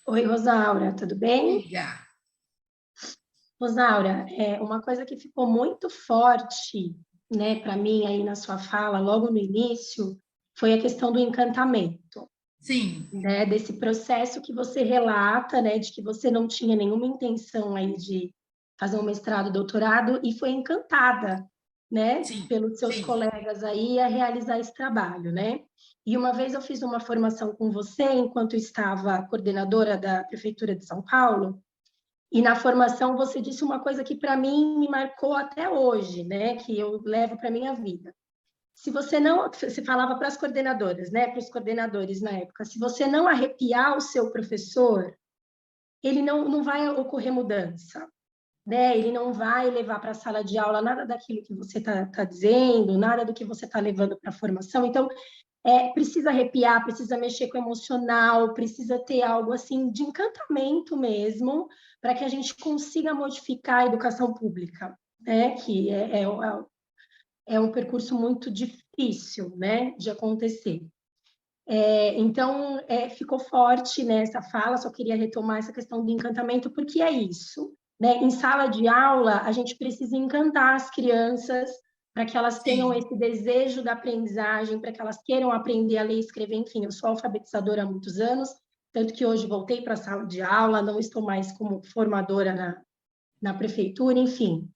Oi, Rosaura, tudo bem? Obrigada. Rosaura, uma coisa que ficou muito forte, né, para mim aí na sua fala, logo no início, foi a questão do encantamento. Sim. Né, desse processo que você relata, né, de que você não tinha nenhuma intenção aí de fazer um mestrado, doutorado, e foi encantada, né, Sim, pelos seus colegas aí a realizar esse trabalho, né? E uma vez eu fiz uma formação com você, enquanto estava coordenadora da Prefeitura de São Paulo, e na formação você disse uma coisa que para mim me marcou até hoje, né, que eu levo para minha vida. Se você não, você falava para as coordenadoras, né, para os coordenadores na época, se você não arrepiar o seu professor, ele não vai ocorrer mudança, né? Ele não vai levar para a sala de aula nada daquilo que você tá dizendo, nada do que você está levando para a formação. Então, precisa arrepiar, precisa mexer com o emocional, precisa ter algo assim de encantamento mesmo, para que a gente consiga modificar a educação pública, né? Que é um percurso muito difícil, né, de acontecer. Então, ficou forte nessa fala, só queria retomar essa questão do encantamento, porque é isso, né? Em sala de aula, a gente precisa encantar as crianças para que elas tenham esse desejo da aprendizagem, para que elas queiram aprender a ler e escrever. Enfim, eu sou alfabetizadora há muitos anos, tanto que hoje voltei para a sala de aula, não estou mais como formadora na prefeitura, enfim.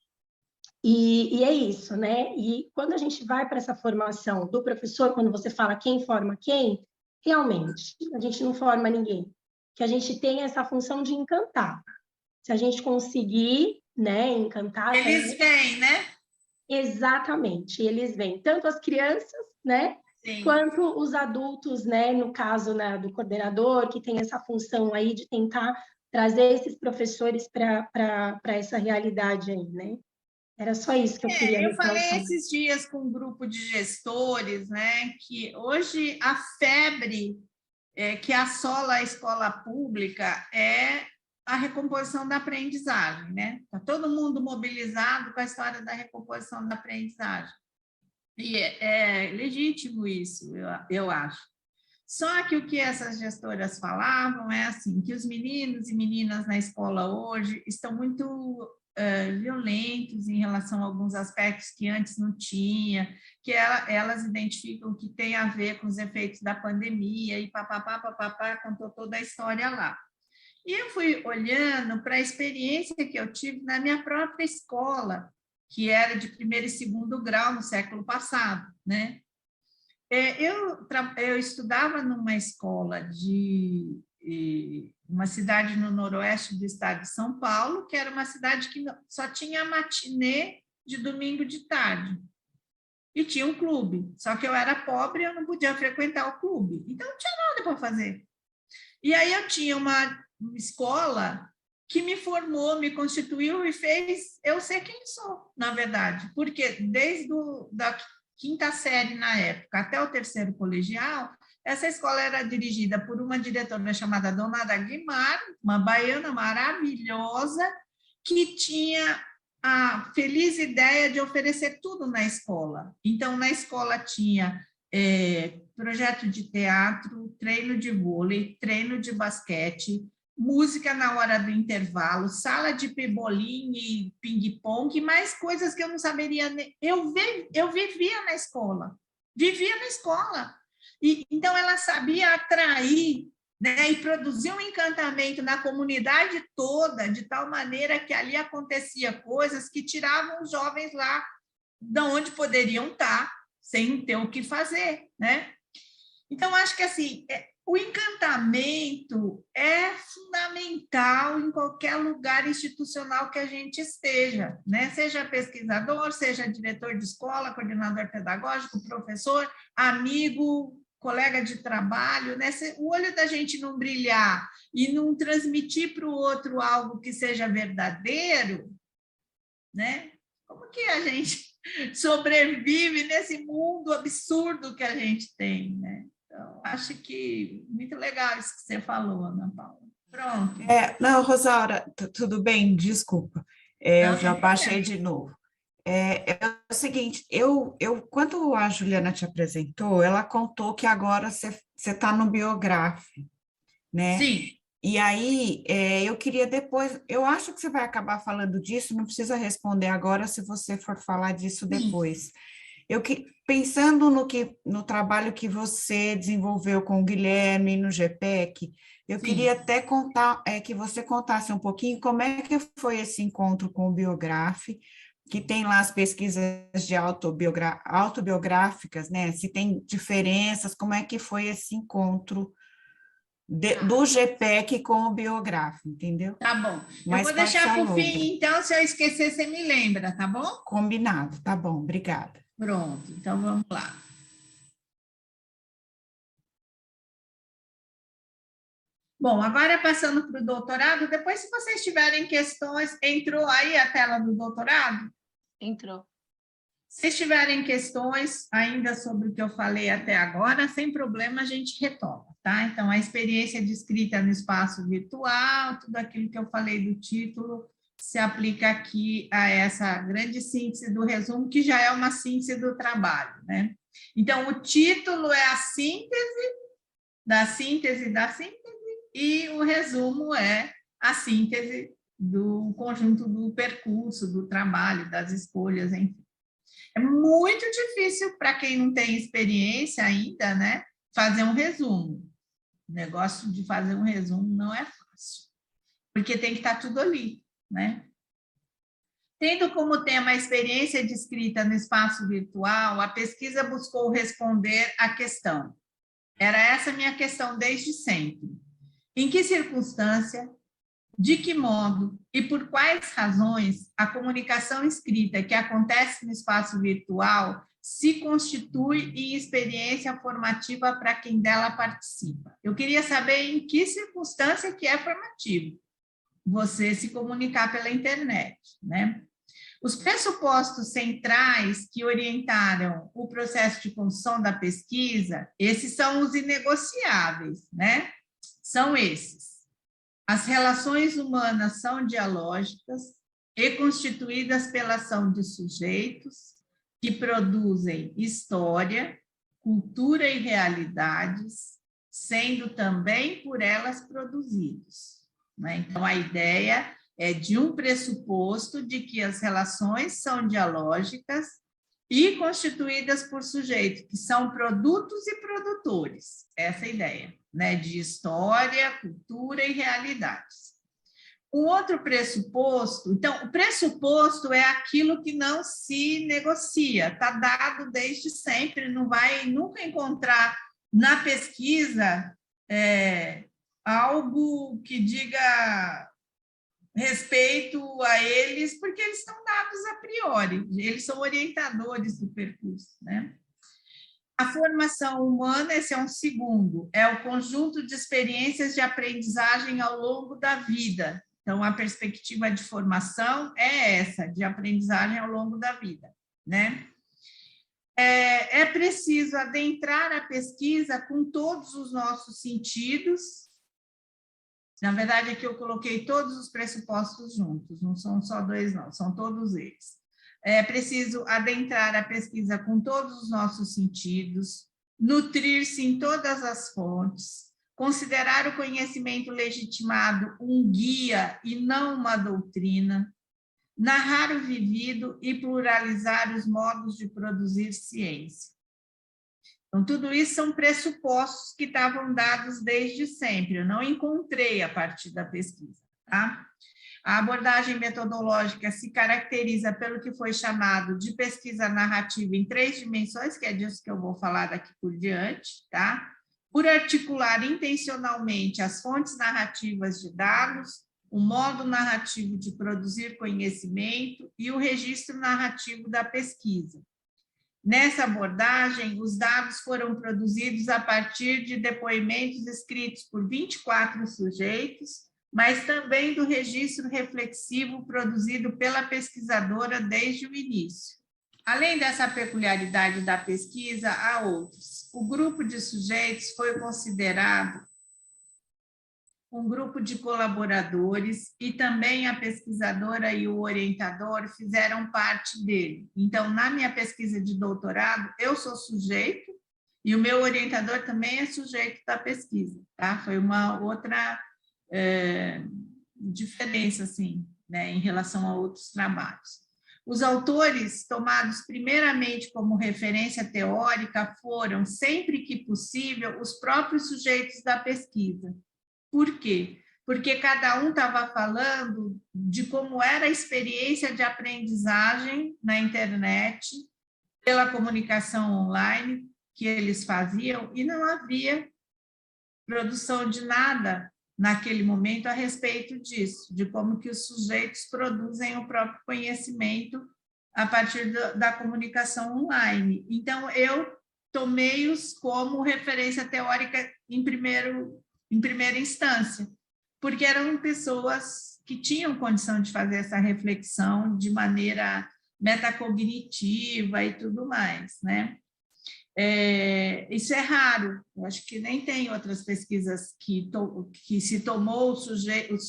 E é isso, né? E quando a gente vai para essa formação do professor, quando você fala quem forma quem, realmente, a gente não forma ninguém. Que a gente tem essa função de encantar. Se a gente conseguir, né, encantar... Eles vêm, né? Exatamente, eles vêm. Tanto as crianças, né? Sim. Quanto os adultos, né? No caso, né, do coordenador, que tem essa função aí de tentar trazer esses professores para essa realidade aí, né? Era só isso que eu queria Eu falei ressaltar. esses dias com um grupo de gestores, né, que hoje a febre que assola a escola pública é a recomposição da aprendizagem, né? Está todo mundo mobilizado com a história da recomposição da aprendizagem. E é legítimo isso, eu acho. Só que o que essas gestoras falavam é assim, que os meninos e meninas na escola hoje estão muito violentos em relação a alguns aspectos que antes não tinha, que elas identificam que tem a ver com os efeitos da pandemia e papapá, contou toda a história lá. E eu fui olhando para a experiência que eu tive na minha própria escola, que era de primeiro e segundo grau no século passado, né? Eu estudava numa escola de uma cidade no noroeste do estado de São Paulo, que era uma cidade que só tinha matinê de domingo de tarde. E tinha um clube, só que eu era pobre e eu não podia frequentar o clube, então não tinha nada para fazer. E aí eu tinha uma escola que me formou, me constituiu e fez eu ser quem sou, na verdade, porque desde quinta série na época, até o terceiro colegial, essa escola era dirigida por uma diretora chamada Dona Guimar, uma baiana maravilhosa, que tinha a feliz ideia de oferecer tudo na escola. Então, na escola tinha projeto de teatro, treino de vôlei, treino de basquete, música na hora do intervalo, sala de pebolim e ping-pong, mais coisas que eu não saberia. Eu vivia na escola. Então, ela sabia atrair, né, e produzir um encantamento na comunidade toda, de tal maneira que ali acontecia coisas que tiravam os jovens lá de onde poderiam estar, sem ter o que fazer, né? Então, acho que assim, o encantamento é fundamental em qualquer lugar institucional que a gente esteja, né? Seja pesquisador, seja diretor de escola, coordenador pedagógico, professor, amigo, colega de trabalho, né? O olho da gente não brilhar e não transmitir para o outro algo que seja verdadeiro, né? Como que a gente sobrevive nesse mundo absurdo que a gente tem, né? Então, acho que muito legal isso que você falou, Ana Paula. Pronto. Não, Rosaura, tudo bem? Desculpa, eu já baixei de novo. É o seguinte, quando a Juliana te apresentou, ela contou que agora você está no Biograph, né? Sim. E aí, eu queria depois, eu acho que você vai acabar falando disso, não precisa responder agora se você for falar disso depois. Pensando no trabalho que você desenvolveu com o Guilherme no GPEC, eu queria até contar, que você contasse um pouquinho como é que foi esse encontro com o Biograph, que tem lá as pesquisas de autobiográficas, né? Se tem diferenças, como é que foi esse encontro do GPEC com o Biograph, entendeu? Tá bom. Mas eu vou deixar para o fim, outra. então, se eu esquecer, você me lembra, tá bom? Combinado, tá bom, obrigada. Pronto, então vamos lá. Bom, agora passando para o doutorado, depois, se vocês tiverem questões, entrou aí a tela do doutorado? Entrou. Se tiverem questões ainda sobre o que eu falei até agora, sem problema, a gente retoma, tá? Então, a experiência de escrita no espaço virtual, tudo aquilo que eu falei do título, se aplica aqui a essa grande síntese do resumo, que já é uma síntese do trabalho, né? Então, o título é a síntese da síntese da síntese, e o resumo é a síntese do conjunto do percurso, do trabalho, das escolhas, enfim. É muito difícil para quem não tem experiência ainda, né, fazer um resumo. O negócio de fazer um resumo não é fácil, porque tem que estar tudo ali, né? Tendo como tema a experiência de escrita no espaço virtual, a pesquisa buscou responder à questão. Era essa a minha questão desde sempre. Em que circunstância, de que modo e por quais razões a comunicação escrita que acontece no espaço virtual se constitui em experiência formativa para quem dela participa? Eu queria saber em que circunstância que é formativo você se comunicar pela internet, né? Os pressupostos centrais que orientaram o processo de construção da pesquisa, esses são os inegociáveis, né? São esses. As relações humanas são dialógicas e constituídas pela ação de sujeitos que produzem história, cultura e realidades, sendo também por elas produzidos, né? Então, a ideia é de um pressuposto de que as relações são dialógicas e constituídas por sujeitos que são produtos e produtores. Essa é a ideia, né? De história, cultura e realidades. O outro pressuposto, então, o pressuposto é aquilo que não se negocia, está dado desde sempre, não vai nunca encontrar na pesquisa algo que diga respeito a eles, porque eles estão dados a priori, eles são orientadores do percurso, né? A formação humana, esse é um segundo, é o conjunto de experiências de aprendizagem ao longo da vida. Então, a perspectiva de formação é essa, de aprendizagem ao longo da vida, né? É preciso adentrar a pesquisa com todos os nossos sentidos. Na verdade, aqui eu coloquei todos os pressupostos juntos, não são só dois, não, são todos eles. É preciso adentrar a pesquisa com todos os nossos sentidos, nutrir-se em todas as fontes, considerar o conhecimento legitimado um guia e não uma doutrina, narrar o vivido e pluralizar os modos de produzir ciência. Então, tudo isso são pressupostos que estavam dados desde sempre, eu não encontrei a partir da pesquisa, tá? A abordagem metodológica se caracteriza pelo que foi chamado de pesquisa narrativa em 3 dimensões, que é disso que eu vou falar daqui por diante, tá? Por articular intencionalmente as fontes narrativas de dados, o modo narrativo de produzir conhecimento e o registro narrativo da pesquisa. Nessa abordagem, os dados foram produzidos a partir de depoimentos escritos por 24 sujeitos, mas também do registro reflexivo produzido pela pesquisadora desde o início. Além dessa peculiaridade da pesquisa, há outros. O grupo de sujeitos foi considerado um grupo de colaboradores e também a pesquisadora e o orientador fizeram parte dele. Então, na minha pesquisa de doutorado, eu sou sujeito e o meu orientador também é sujeito da pesquisa, tá? Foi uma outra diferença, assim, né, em relação a outros trabalhos. Os autores tomados primeiramente como referência teórica foram, sempre que possível, os próprios sujeitos da pesquisa. Por quê? Porque cada um estava falando de como era a experiência de aprendizagem na internet, pela comunicação online que eles faziam, e não havia produção de nada naquele momento a respeito disso, de como que os sujeitos produzem o próprio conhecimento a partir da comunicação online. Então, eu tomei-os como referência teórica em primeira instância, porque eram pessoas que tinham condição de fazer essa reflexão de maneira metacognitiva e tudo mais, né? Isso é raro, eu acho que nem tem outras pesquisas que se tomou os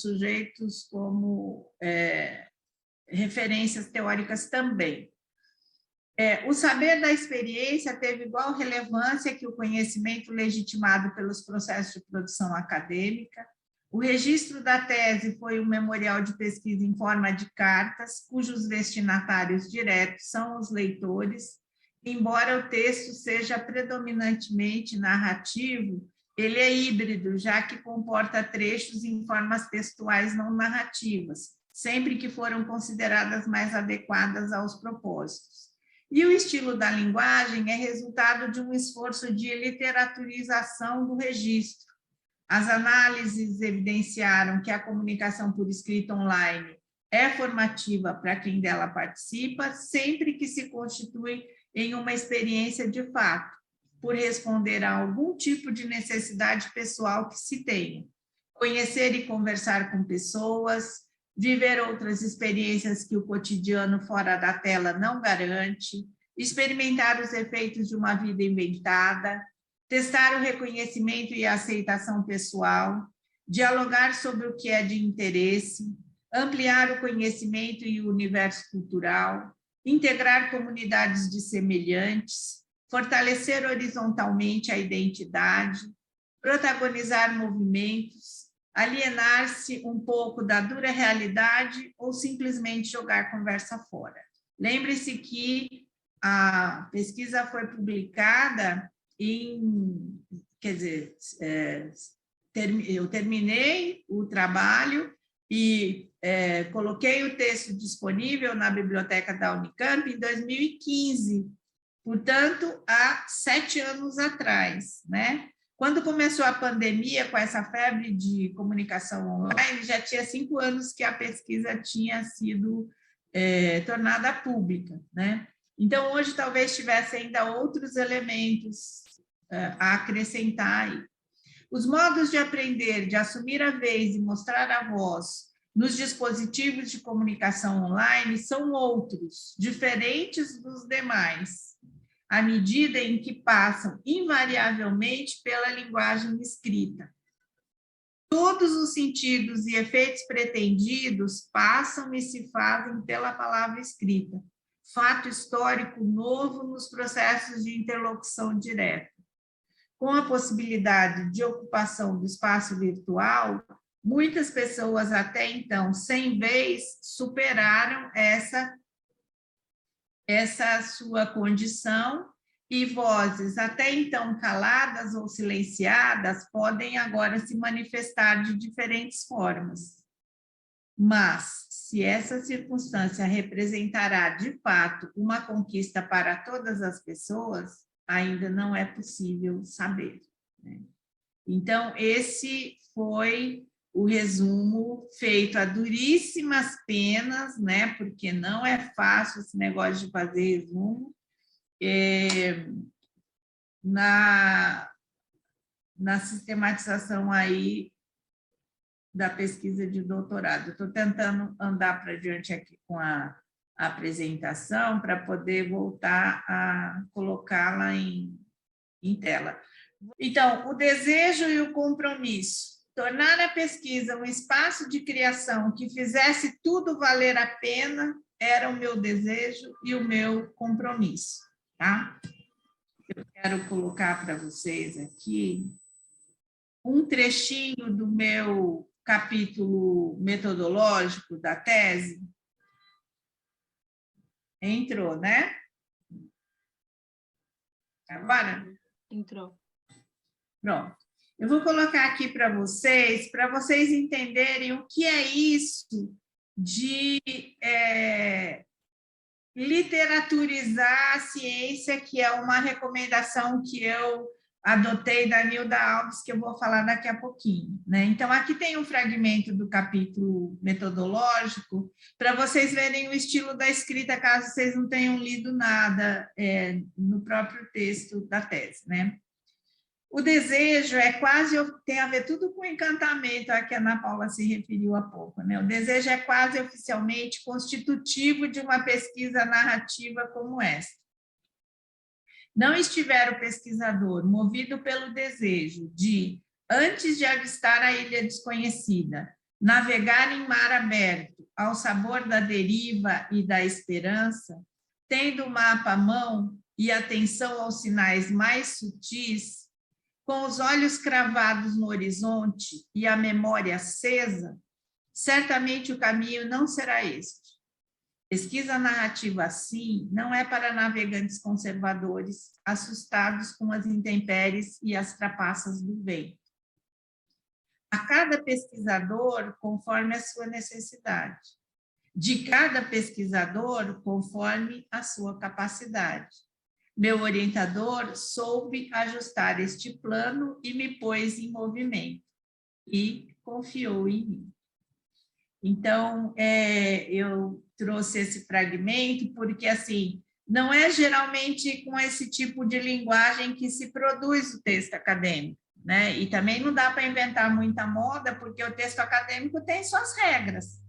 sujeitos como referências teóricas também. O saber da experiência teve igual relevância que o conhecimento legitimado pelos processos de produção acadêmica. O registro da tese foi um memorial de pesquisa em forma de cartas, cujos destinatários diretos são os leitores. Embora o texto seja predominantemente narrativo, ele é híbrido, já que comporta trechos em formas textuais não narrativas, sempre que foram consideradas mais adequadas aos propósitos. E o estilo da linguagem é resultado de um esforço de literaturização do registro. As análises evidenciaram que a comunicação por escrita online é formativa para quem dela participa, sempre que se constitui em uma experiência de fato, por responder a algum tipo de necessidade pessoal que se tenha. Conhecer e conversar com pessoas, viver outras experiências que o cotidiano fora da tela não garante, experimentar os efeitos de uma vida inventada, testar o reconhecimento e a aceitação pessoal, dialogar sobre o que é de interesse, ampliar o conhecimento e o universo cultural, integrar comunidades de semelhantes, fortalecer horizontalmente a identidade, protagonizar movimentos, alienar-se um pouco da dura realidade ou simplesmente jogar conversa fora. Lembre-se que a pesquisa foi publicada eu terminei o trabalho e coloquei o texto disponível na biblioteca da Unicamp em 2015, portanto, há 7 anos atrás, né? Quando começou a pandemia, com essa febre de comunicação online, já tinha 5 anos que a pesquisa tinha sido tornada pública, né? Então, hoje talvez tivesse ainda outros elementos a acrescentar aí. Os modos de aprender, de assumir a vez e mostrar a voz nos dispositivos de comunicação online são outros, diferentes dos demais. à medida em que passam invariavelmente pela linguagem escrita. Todos os sentidos e efeitos pretendidos passam e se fazem pela palavra escrita, fato histórico novo nos processos de interlocução direta. Com a possibilidade de ocupação do espaço virtual, muitas pessoas até então, sem vez, superaram essa sua condição, e vozes até então caladas ou silenciadas podem agora se manifestar de diferentes formas. Mas, se essa circunstância representará, de fato, uma conquista para todas as pessoas, ainda não é possível saber, né? Então, esse foi o resumo feito a duríssimas penas, né? Porque não é fácil esse negócio de fazer resumo. Na sistematização aí da pesquisa de doutorado. Estou tentando andar para diante aqui com a apresentação para poder voltar a colocá-la em tela. Então, o desejo e o compromisso. Tornar a pesquisa um espaço de criação que fizesse tudo valer a pena era o meu desejo e o meu compromisso, tá? Eu quero colocar para vocês aqui um trechinho do meu capítulo metodológico da tese. Entrou, né? Agora? Entrou. Pronto. Eu vou colocar aqui para vocês entenderem o que é isso de literaturizar a ciência, que é uma recomendação que eu adotei da Nilda Alves, que eu vou falar daqui a pouquinho, né? Então, aqui tem um fragmento do capítulo metodológico, para vocês verem o estilo da escrita, caso vocês não tenham lido nada no próprio texto da tese, né? O desejo tem a ver tudo com encantamento, a que a Ana Paula se referiu há pouco, né? O desejo é quase oficialmente constitutivo de uma pesquisa narrativa como esta. Não estiver o pesquisador movido pelo desejo de, antes de avistar a ilha desconhecida, navegar em mar aberto, ao sabor da deriva e da esperança, tendo o mapa à mão e atenção aos sinais mais sutis, com os olhos cravados no horizonte e a memória acesa, certamente o caminho não será este. Pesquisa narrativa assim não é para navegantes conservadores, assustados com as intempéries e as trapaças do vento. A cada pesquisador, conforme a sua necessidade. De cada pesquisador, conforme a sua capacidade. Meu orientador soube ajustar este plano e me pôs em movimento, e confiou em mim. Então, eu trouxe esse fragmento porque, assim, não é geralmente com esse tipo de linguagem que se produz o texto acadêmico, né? E também não dá para inventar muita moda, porque o texto acadêmico tem suas regras,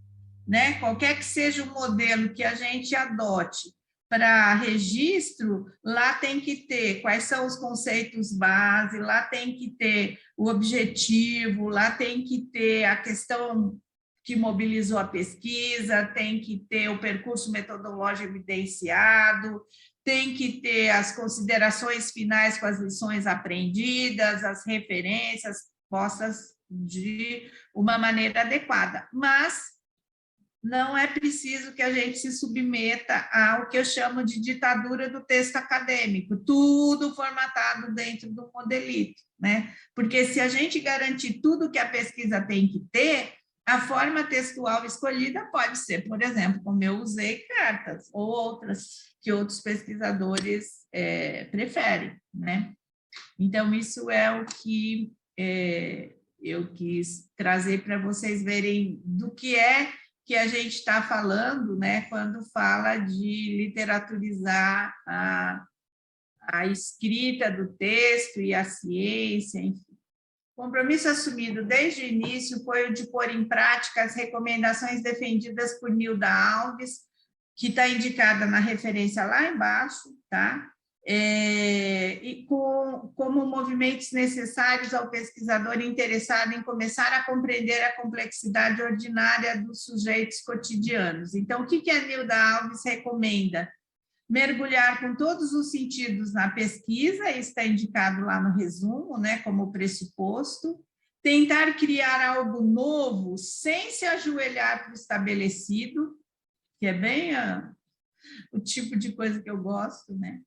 né? Qualquer que seja o modelo que a gente adote para registro, lá tem que ter quais são os conceitos base, lá tem que ter o objetivo, lá tem que ter a questão que mobilizou a pesquisa, tem que ter o percurso metodológico evidenciado, tem que ter as considerações finais com as lições aprendidas, as referências postas de uma maneira adequada, mas não é preciso que a gente se submeta ao que eu chamo de ditadura do texto acadêmico, tudo formatado dentro do modelito, né? Porque se a gente garantir tudo que a pesquisa tem que ter, a forma textual escolhida pode ser, por exemplo, como eu usei, cartas, ou outras que outros pesquisadores preferem, né? Então, isso é o que eu quis trazer para vocês verem do que a gente está falando, né, quando fala de literaturizar a escrita do texto e a ciência, enfim. O compromisso assumido desde o início foi o de pôr em prática as recomendações defendidas por Nilda Alves, que está indicada na referência lá embaixo, tá? e como movimentos necessários ao pesquisador interessado em começar a compreender a complexidade ordinária dos sujeitos cotidianos. Então, o que a Nilda Alves recomenda? Mergulhar com todos os sentidos na pesquisa, isso está indicado lá no resumo, né, como pressuposto, tentar criar algo novo sem se ajoelhar para o estabelecido, que é bem o tipo de coisa que eu gosto, né?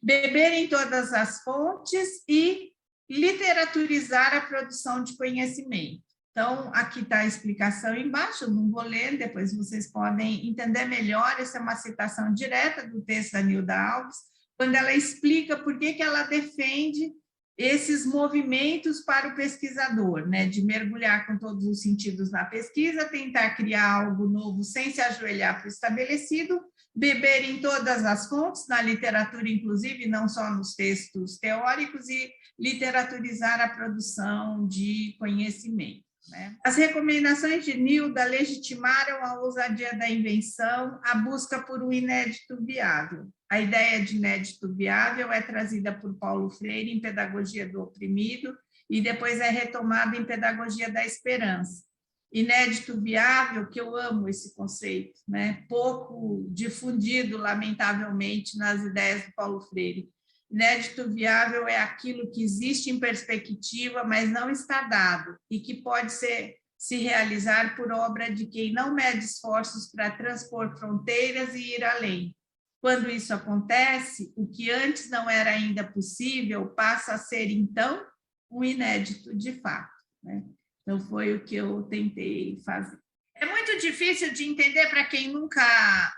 Beber em todas as fontes e literaturizar a produção de conhecimento. Então, aqui está a explicação embaixo, eu não vou ler, depois vocês podem entender melhor, essa é uma citação direta do texto da Nilda Alves, quando ela explica por que ela defende esses movimentos para o pesquisador, né, de mergulhar com todos os sentidos na pesquisa, tentar criar algo novo sem se ajoelhar para o estabelecido, beber em todas as fontes, na literatura inclusive, não só nos textos teóricos, e literaturizar a produção de conhecimento. Né? As recomendações de Nilda legitimaram a ousadia da invenção, a busca por um inédito viável. A ideia de inédito viável é trazida por Paulo Freire em Pedagogia do Oprimido e depois é retomada em Pedagogia da Esperança. Inédito viável, que eu amo esse conceito, né? Pouco difundido, lamentavelmente, nas ideias do Paulo Freire. Inédito viável é aquilo que existe em perspectiva, mas não está dado, e que pode se realizar por obra de quem não mede esforços para transpor fronteiras e ir além. Quando isso acontece, o que antes não era ainda possível passa a ser, então, um inédito de fato. Né? Então, foi o que eu tentei fazer. É muito difícil de entender para quem nunca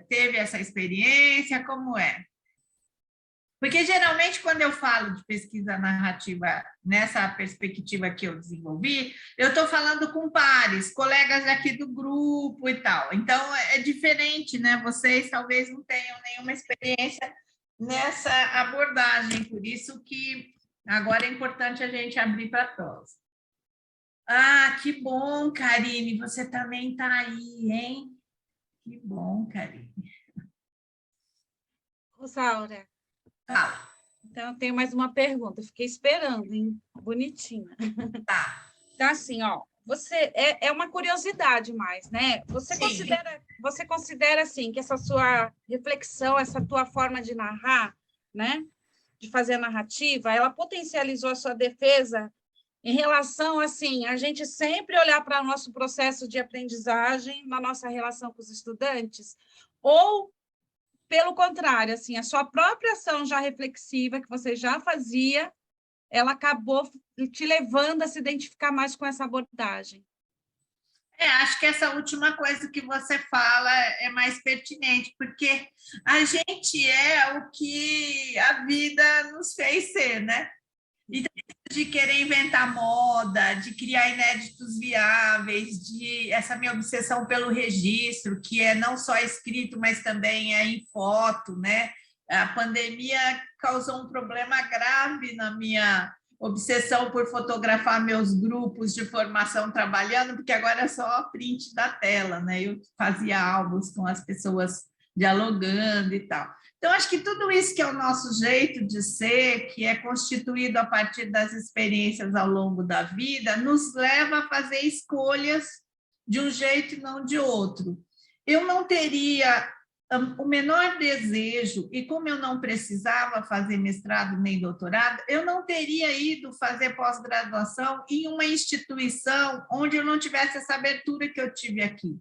teve essa experiência, como é. Porque, geralmente, quando eu falo de pesquisa narrativa nessa perspectiva que eu desenvolvi, eu estou falando com pares, colegas aqui do grupo e tal. Então, é diferente, né? Vocês talvez não tenham nenhuma experiência nessa abordagem, por isso que agora é importante a gente abrir para todos. Ah, que bom, Karine, você também está aí, hein? Que bom, Karine. Rosaura. Tá. Então, eu tenho mais uma pergunta. Eu fiquei esperando, hein? Bonitinha. Tá. Então, assim, ó, você é uma curiosidade mais, né? Você considera assim que essa sua reflexão, essa tua forma de narrar, né? De fazer a narrativa, ela potencializou a sua defesa em relação, assim, a gente sempre olhar para o nosso processo de aprendizagem, na nossa relação com os estudantes, ou pelo contrário, assim, a sua própria ação já reflexiva, que você já fazia, ela acabou te levando a se identificar mais com essa abordagem. Acho que essa última coisa que você fala é mais pertinente, porque a gente é o que a vida nos fez ser, né? Então, de querer inventar moda, de criar inéditos viáveis, de essa minha obsessão pelo registro, que é não só escrito, mas também é em foto, né? A pandemia causou um problema grave na minha obsessão por fotografar meus grupos de formação trabalhando, porque agora é só print da tela, né? Eu fazia álbuns com as pessoas dialogando e tal. Então, acho que tudo isso que é o nosso jeito de ser, que é constituído a partir das experiências ao longo da vida, nos leva a fazer escolhas de um jeito e não de outro. Eu não teria o menor desejo, e como eu não precisava fazer mestrado nem doutorado, eu não teria ido fazer pós-graduação em uma instituição onde eu não tivesse essa abertura que eu tive aqui.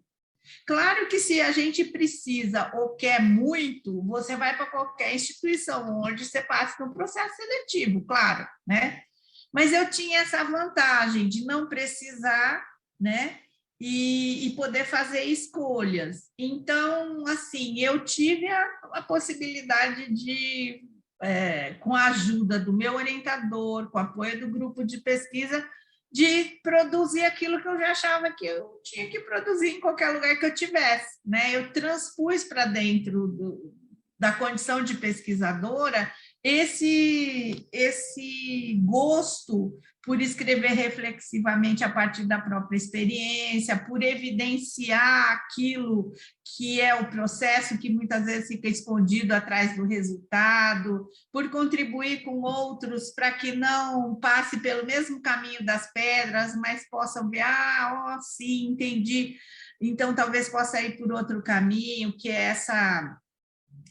Claro que se a gente precisa ou quer muito, você vai para qualquer instituição onde você passe no processo seletivo, claro, né? Mas eu tinha essa vantagem de não precisar, né? E poder fazer escolhas. Então, assim, eu tive a possibilidade de, com a ajuda do meu orientador, com o apoio do grupo de pesquisa, de produzir aquilo que eu já achava que eu tinha que produzir em qualquer lugar que eu tivesse, né? Eu transpus para dentro da condição de pesquisadora esse gosto por escrever reflexivamente a partir da própria experiência, por evidenciar aquilo que é o processo que muitas vezes fica escondido atrás do resultado, por contribuir com outros para que não passe pelo mesmo caminho das pedras, mas possam ver, sim, entendi, então talvez possa ir por outro caminho, que é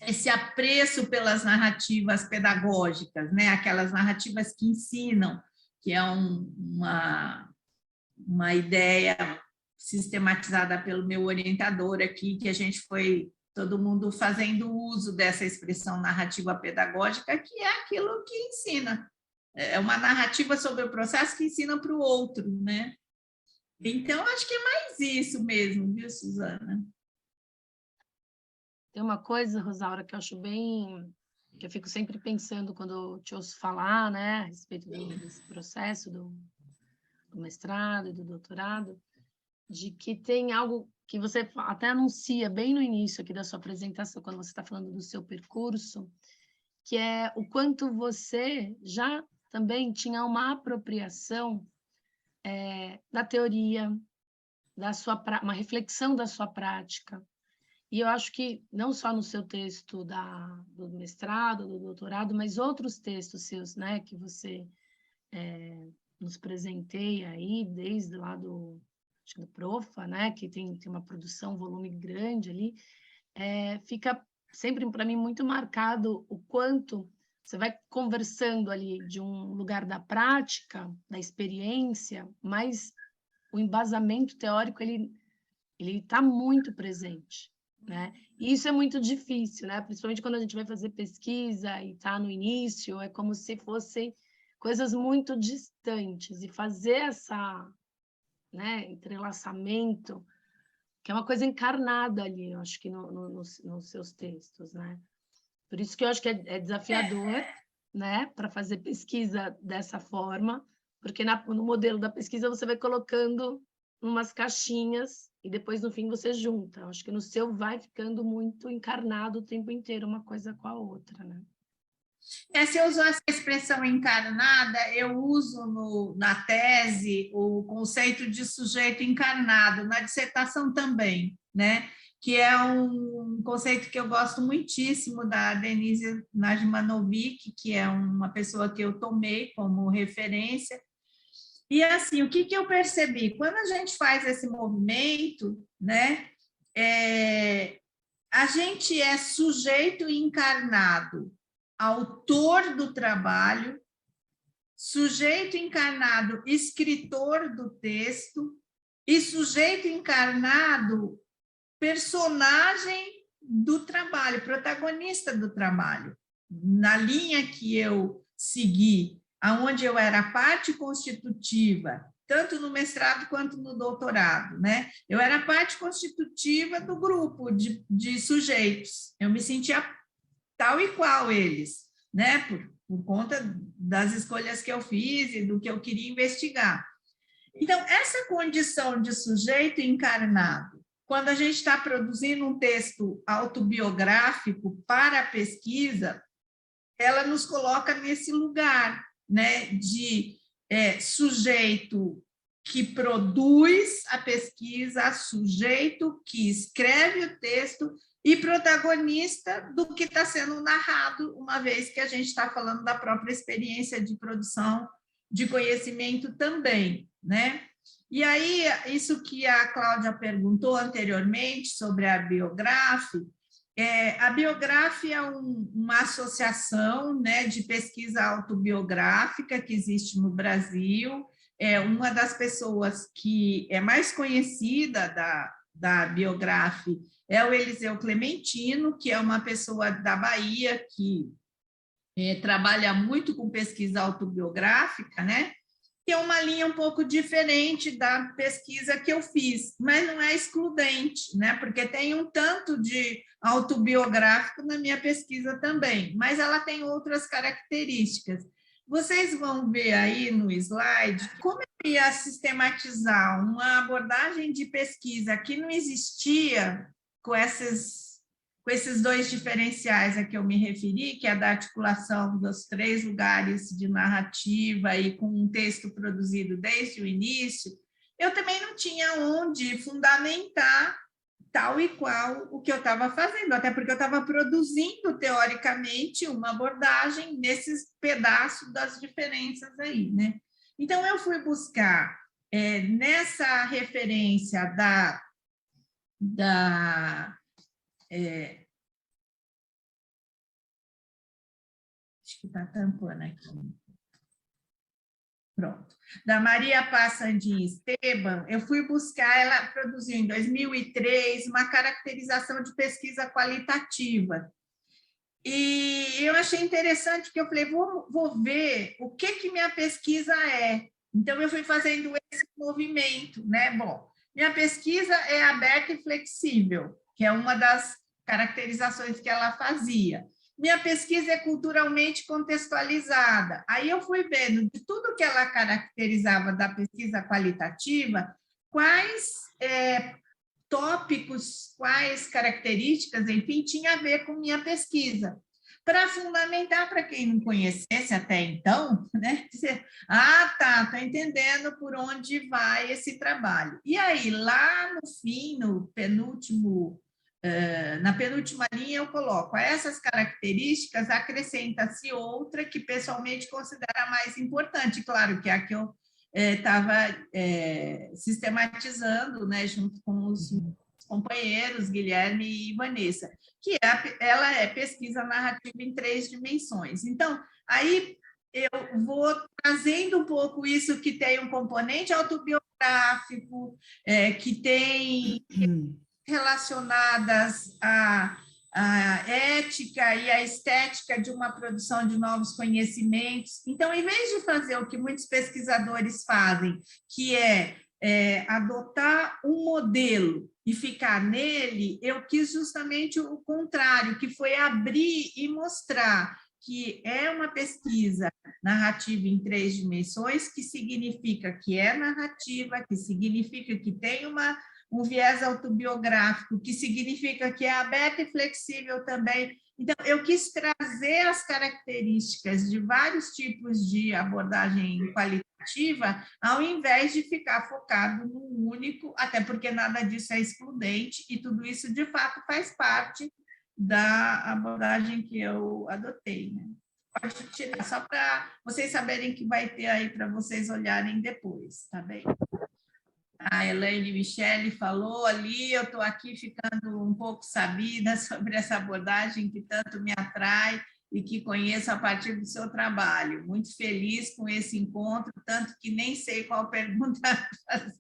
esse apreço pelas narrativas pedagógicas, né? Aquelas narrativas que ensinam, que é uma ideia sistematizada pelo meu orientador aqui, que a gente foi, todo mundo fazendo uso dessa expressão narrativa pedagógica, que é aquilo que ensina. É uma narrativa sobre o processo que ensina para o outro, né? Então, acho que é mais isso mesmo, viu, Suzana? Tem uma coisa, Rosaura, que eu acho que eu fico sempre pensando quando eu te ouço falar, né, a respeito desse processo do mestrado e do doutorado, de que tem algo que você até anuncia bem no início aqui da sua apresentação, quando você está falando do seu percurso, que é o quanto você já também tinha uma apropriação da teoria, uma reflexão da sua prática. E eu acho que não só no seu texto do mestrado, do doutorado, mas outros textos seus, né, que você nos presenteia aí, desde lá do Profa, né, que tem uma produção, um volume grande ali, fica sempre para mim muito marcado o quanto você vai conversando ali de um lugar da prática, da experiência, mas o embasamento teórico ele está muito presente, né? E isso é muito difícil, né? Principalmente quando a gente vai fazer pesquisa e está no início, é como se fossem coisas muito distantes, e fazer né, entrelaçamento, que é uma coisa encarnada ali, eu acho que nos seus textos, né? Por isso que eu acho que é desafiador, né, para fazer pesquisa dessa forma, porque no modelo da pesquisa você vai colocando umas caixinhas e depois, no fim, você junta. Eu acho que no seu vai ficando muito encarnado o tempo inteiro, uma coisa com a outra, né? Se eu usou essa expressão encarnada, eu uso na tese o conceito de sujeito encarnado, na dissertação também, né? Que é um conceito que eu gosto muitíssimo da Denise Najmanovic, que é uma pessoa que eu tomei como referência. E assim, o que eu percebi? Quando a gente faz esse movimento, né, a gente é sujeito encarnado, autor do trabalho, sujeito encarnado, escritor do texto, e sujeito encarnado, personagem do trabalho, protagonista do trabalho. Na linha que eu segui, aonde eu era parte constitutiva, tanto no mestrado quanto no doutorado, né? Eu era parte constitutiva do grupo de sujeitos. Eu me sentia tal e qual eles, né? Por conta das escolhas que eu fiz e do que eu queria investigar. Então, essa condição de sujeito encarnado, quando a gente está produzindo um texto autobiográfico para a pesquisa, ela nos coloca nesse lugar, né, de sujeito que produz a pesquisa, sujeito que escreve o texto e protagonista do que está sendo narrado, uma vez que a gente está falando da própria experiência de produção de conhecimento também, né? E aí, isso que a Cláudia perguntou anteriormente sobre a Biograph, a Biograph é uma associação, né, de pesquisa autobiográfica que existe no Brasil. Uma das pessoas que é mais conhecida da Biograph é o Eliseu Clementino, que é uma pessoa da Bahia que trabalha muito com pesquisa autobiográfica, né? Que é uma linha um pouco diferente da pesquisa que eu fiz, mas não é excludente, né? Porque tem um tanto de autobiográfico na minha pesquisa também, mas ela tem outras características. Vocês vão ver aí no slide como eu ia sistematizar uma abordagem de pesquisa que não existia com essas com esses dois diferenciais a que eu me referi, que é da articulação dos 3 lugares de narrativa e com um texto produzido desde o início, eu também não tinha onde fundamentar tal e qual o que eu estava fazendo, até porque eu estava produzindo, teoricamente, uma abordagem nesses pedaços das diferenças aí, né? Então, eu fui buscar, nessa referência acho que está tampando aqui. Pronto. Da Maria Paz Sandin Esteban, eu fui buscar, ela produziu em 2003 uma caracterização de pesquisa qualitativa. E eu achei interessante, porque eu falei, vou ver o que minha pesquisa é. Então, eu fui fazendo esse movimento, né? Bom, minha pesquisa é aberta e flexível, que é uma das caracterizações que ela fazia. Minha pesquisa é culturalmente contextualizada. Aí eu fui vendo de tudo que ela caracterizava da pesquisa qualitativa, quais tópicos, quais características, enfim, tinha a ver com minha pesquisa. Para fundamentar, para quem não conhecesse até então, né, dizer, tá, estou entendendo por onde vai esse trabalho. E aí, lá no fim, na penúltima linha, eu coloco, a essas características acrescenta-se outra que pessoalmente considero mais importante, claro que é a que eu estava sistematizando, né, junto com os companheiros, Guilherme e Vanessa, que ela é pesquisa narrativa em 3 dimensões. Então, aí eu vou trazendo um pouco isso que tem um componente autobiográfico, que tem relacionadas à ética e à estética de uma produção de novos conhecimentos. Então, em vez de fazer o que muitos pesquisadores fazem, que é adotar um modelo e ficar nele, eu quis justamente o contrário, que foi abrir e mostrar que é uma pesquisa narrativa em 3 dimensões, que significa que é narrativa, que significa que tem um viés autobiográfico, que significa que é aberta e flexível também. Então, eu quis trazer as características de vários tipos de abordagem qualitativa, ao invés de ficar focado num único, até porque nada disso é excludente, e tudo isso, de fato, faz parte da abordagem que eu adotei, né? Pode tirar, só para vocês saberem que vai ter aí para vocês olharem depois, tá bem? A Elaine Michele falou ali, eu estou aqui ficando um pouco sabida sobre essa abordagem que tanto me atrai e que conheço a partir do seu trabalho. Muito feliz com esse encontro, tanto que nem sei qual pergunta fazer.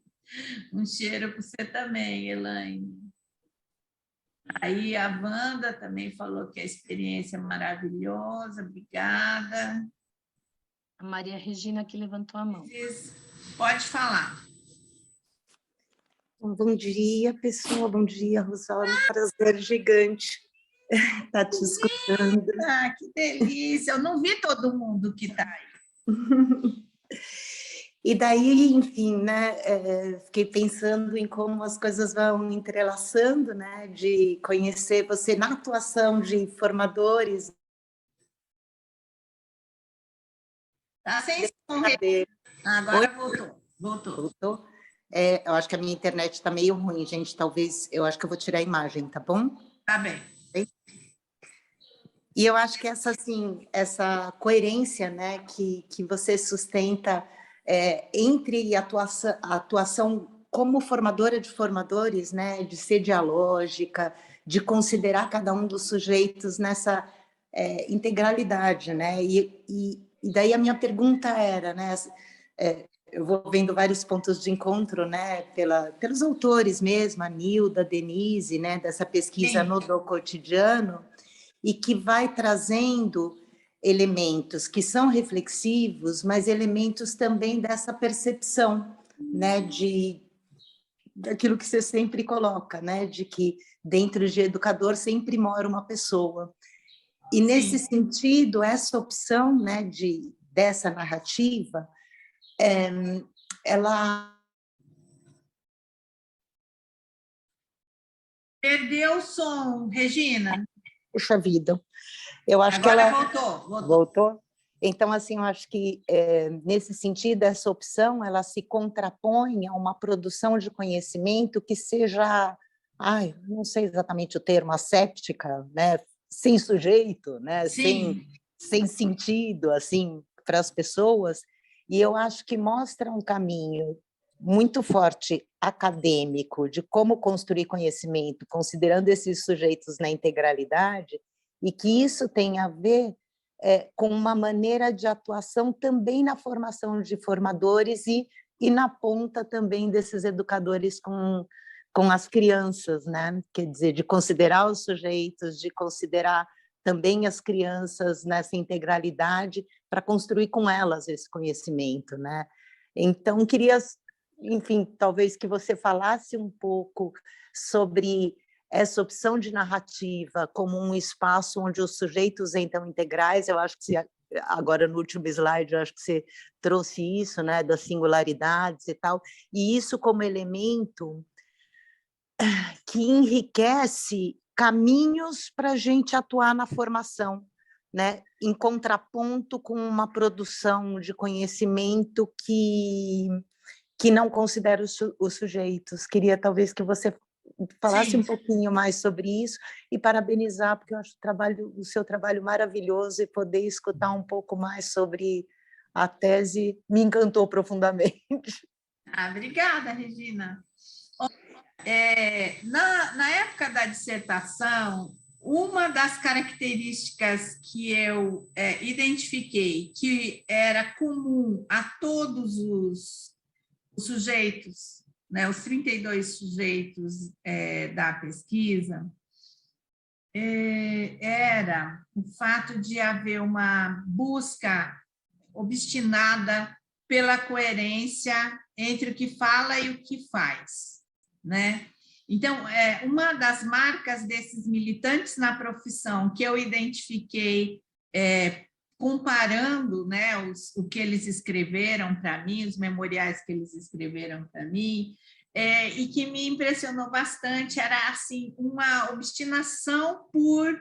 Um cheiro para você também, Elaine. Aí a Wanda também falou que a experiência é maravilhosa, obrigada. A Maria Regina que levantou a mão. Pode falar. Bom dia, pessoal. Bom dia, Rosaura. Um prazer gigante estar te escutando. Que delícia! Eu não vi todo mundo que está aí. E daí, enfim, né, fiquei pensando em como as coisas vão entrelaçando, né, de conhecer você na atuação de formadores. Tá sem som. Agora voltou. Eu acho que a minha internet está meio ruim, gente. Talvez, eu acho que eu vou tirar a imagem, tá bom? Tá bem. E eu acho que essa coerência, né, que você sustenta entre a atuação como formadora de formadores, né, de ser dialógica, de considerar cada um dos sujeitos nessa integralidade, né? E daí a minha pergunta era, né, eu vou vendo vários pontos de encontro, né, pelos autores mesmo, a Nilda, a Denise, né, dessa pesquisa no do cotidiano, e que vai trazendo elementos que são reflexivos, mas elementos também dessa percepção, né, daquilo que você sempre coloca, né, de que dentro de educador sempre mora uma pessoa. E nesse sentido, essa opção, né, dessa narrativa, ela Perdeu o som, Regina. Puxa vida. Eu acho Agora que ela voltou. voltou. Então, assim, eu acho que, nesse sentido, essa opção, ela se contrapõe a uma produção de conhecimento que seja, não sei exatamente o termo, asséptica, né? Sem sujeito, né? Sim. Sem sentido, assim, para as pessoas. E eu acho que mostra um caminho muito forte acadêmico de como construir conhecimento, considerando esses sujeitos na integralidade, e que isso tem a ver com uma maneira de atuação também na formação de formadores e na ponta também desses educadores com as crianças, né? Quer dizer, de considerar os sujeitos, de considerar também as crianças nessa integralidade para construir com elas esse conhecimento, né? Então, queria, enfim, talvez que você falasse um pouco sobre essa opção de narrativa como um espaço onde os sujeitos entram integrais. Eu acho que você, agora no último slide, eu acho que você trouxe isso, né, das singularidades e tal, e isso como elemento que enriquece caminhos para a gente atuar na formação, né, em contraponto com uma produção de conhecimento que não considera os sujeitos. Queria talvez que você falasse um pouquinho mais sobre isso e parabenizar, porque eu acho o seu trabalho maravilhoso, e poder escutar um pouco mais sobre a tese me encantou profundamente. Obrigada, Regina. Na época da dissertação, uma das características que eu identifiquei que era comum a todos os sujeitos, né, os 32 sujeitos da pesquisa, era o fato de haver uma busca obstinada pela coerência entre o que fala e o que faz, né? Então, uma das marcas desses militantes na profissão que eu identifiquei comparando, né, o que eles escreveram para mim, os memoriais que eles escreveram para mim, e que me impressionou bastante, era assim, uma obstinação por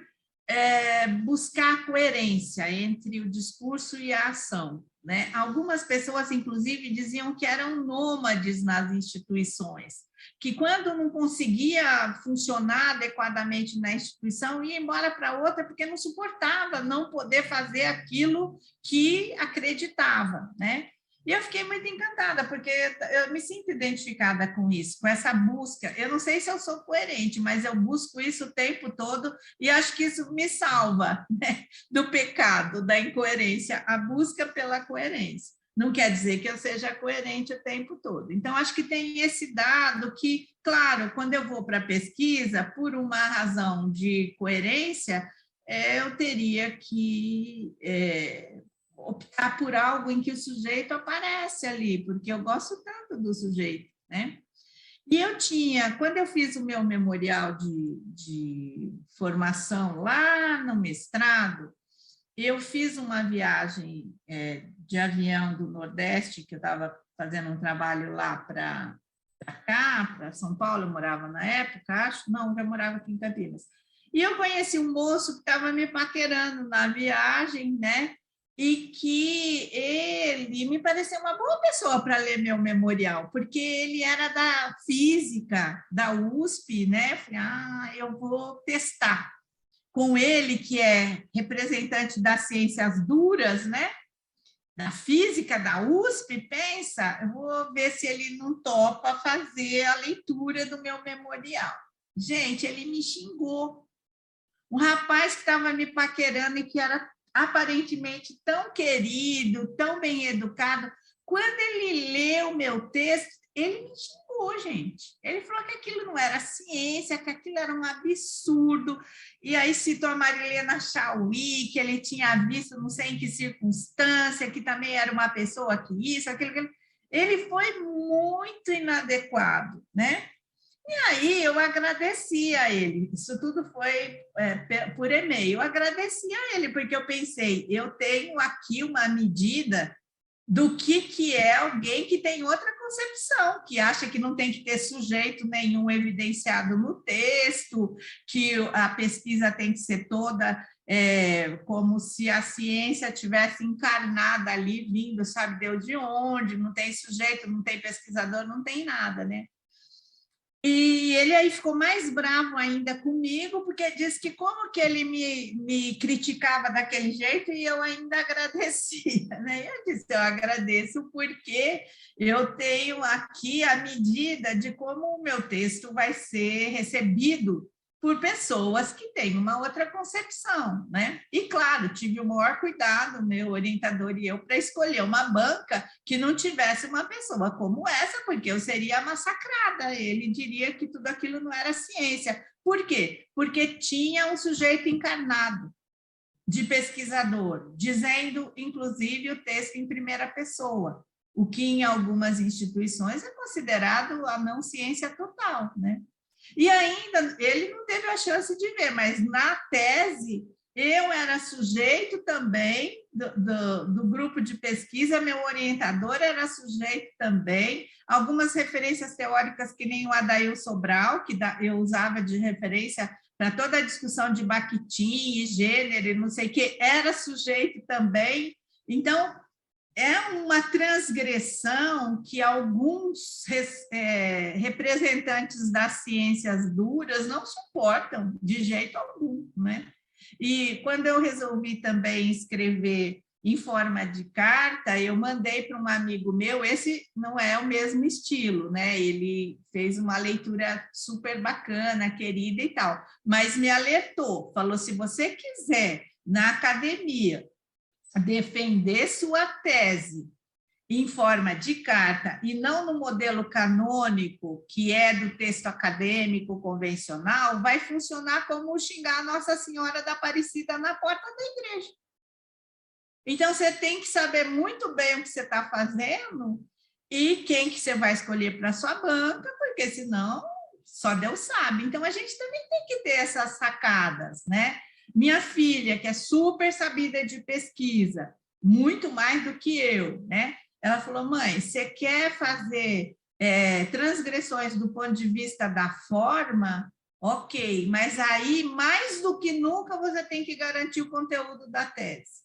buscar coerência entre o discurso e a ação, né? Algumas pessoas, inclusive, diziam que eram nômades nas instituições, que quando não conseguia funcionar adequadamente na instituição, ia embora para outra porque não suportava não poder fazer aquilo que acreditava, né? E eu fiquei muito encantada, porque eu me sinto identificada com isso, com essa busca. Eu não sei se eu sou coerente, mas eu busco isso o tempo todo e acho que isso me salva, né, do pecado, da incoerência, a busca pela coerência. Não quer dizer que eu seja coerente o tempo todo. Então, acho que tem esse dado que, claro, quando eu vou para a pesquisa, por uma razão de coerência, eu teria que optar por algo em que o sujeito aparece ali, porque eu gosto tanto do sujeito, né? E eu tinha, quando eu fiz o meu memorial de formação lá no mestrado, eu fiz uma viagem de avião do Nordeste, que eu estava fazendo um trabalho lá para cá, para São Paulo, eu morava na época, acho, não, eu morava aqui em Campinas. E eu conheci um moço que estava me paquerando na viagem, né? E que ele me pareceu uma boa pessoa para ler meu memorial, porque ele era da física, da USP, né? Falei, eu vou testar com ele, que é representante das ciências duras, né? Da física da USP, pensa, eu vou ver se ele não topa fazer a leitura do meu memorial. Gente, ele me xingou. Um rapaz que estava me paquerando e que era aparentemente tão querido, tão bem educado, quando ele leu o meu texto, ele me xingou, gente. Ele falou que aquilo não era ciência, que aquilo era um absurdo. E aí citou a Marilena Chauí, que ele tinha visto não sei em que circunstância, que também era uma pessoa que isso, aquilo. Ele foi muito inadequado, né? E aí eu agradeci a ele, isso tudo foi por e-mail, eu agradeci a ele, porque eu pensei, eu tenho aqui uma medida do que é alguém que tem outra concepção, que acha que não tem que ter sujeito nenhum evidenciado no texto, que a pesquisa tem que ser toda como se a ciência tivesse encarnada ali, vindo, sabe Deus de onde, não tem sujeito, não tem pesquisador, não tem nada, né? E ele aí ficou mais bravo ainda comigo, porque disse que como que ele me criticava daquele jeito e eu ainda agradecia, né? Eu disse, eu agradeço porque eu tenho aqui a medida de como o meu texto vai ser recebido por pessoas que têm uma outra concepção, né? E, claro, tive o maior cuidado, meu orientador e eu, para escolher uma banca que não tivesse uma pessoa como essa, porque eu seria massacrada. Ele diria que tudo aquilo não era ciência. Por quê? Porque tinha um sujeito encarnado de pesquisador, dizendo, inclusive, o texto em primeira pessoa, o que em algumas instituições é considerado a não ciência total, né? E ainda, ele não teve a chance de ver, mas na tese, eu era sujeito também do grupo de pesquisa, meu orientador era sujeito também, algumas referências teóricas que nem o Adail Sobral, que eu usava de referência para toda a discussão de Bakhtin e gênero, e não sei o que, era sujeito também. Então, é uma transgressão que alguns representantes das ciências duras não suportam de jeito algum, né? E quando eu resolvi também escrever em forma de carta, eu mandei para um amigo meu, esse não é o mesmo estilo, né? Ele fez uma leitura super bacana, querida e tal, mas me alertou, falou, se você quiser, na academia, defender sua tese em forma de carta e não no modelo canônico, que é do texto acadêmico convencional, vai funcionar como xingar a Nossa Senhora da Aparecida na porta da igreja. Então, você tem que saber muito bem o que você está fazendo e quem que você vai escolher para a sua banca, porque senão só Deus sabe. Então, a gente também tem que ter essas sacadas, né? Minha filha, que é super sabida de pesquisa, muito mais do que eu, né? Ela falou, mãe, você quer fazer transgressões do ponto de vista da forma? Ok, mas aí, mais do que nunca, você tem que garantir o conteúdo da tese.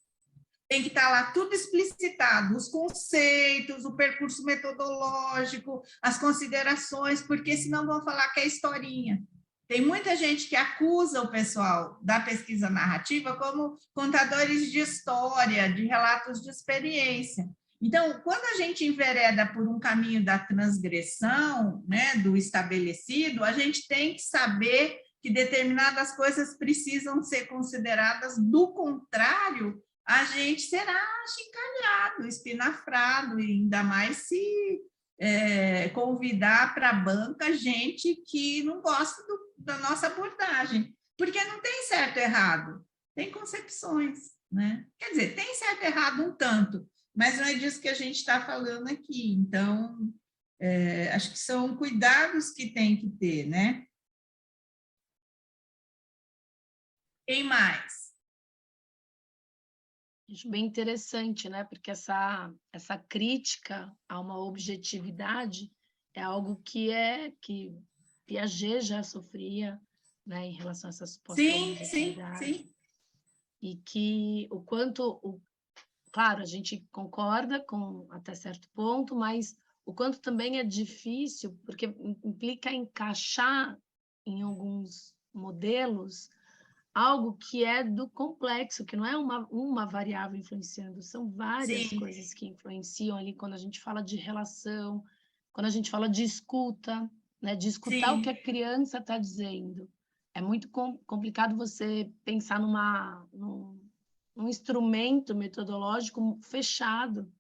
Tem que estar lá tudo explicitado, os conceitos, o percurso metodológico, as considerações, porque senão vão falar que é historinha. Tem muita gente que acusa o pessoal da pesquisa narrativa como contadores de história, de relatos de experiência. Então, quando a gente envereda por um caminho da transgressão, né, do estabelecido, a gente tem que saber que determinadas coisas precisam ser consideradas, do contrário, a gente será achincalhado, espinafrado, e ainda mais se convidar para a banca gente que não gosta da nossa abordagem, porque não tem certo e errado, tem concepções, né? Quer dizer, tem certo e errado um tanto, mas não é disso que a gente está falando aqui. Então, acho que são cuidados que tem que ter, né? Quem mais? Acho bem interessante, né? Porque essa crítica a uma objetividade é algo que Piaget já sofria, né, em relação a essa suposta objetividade. Sim. E que o quanto, claro, a gente concorda com até certo ponto, mas o quanto também é difícil, porque implica encaixar em alguns modelos algo que é do complexo, que não é uma variável influenciando, são várias coisas que influenciam ali quando a gente fala de relação, quando a gente fala de escuta, né, de escutar o que a criança está dizendo. É muito complicado você pensar num instrumento metodológico fechado,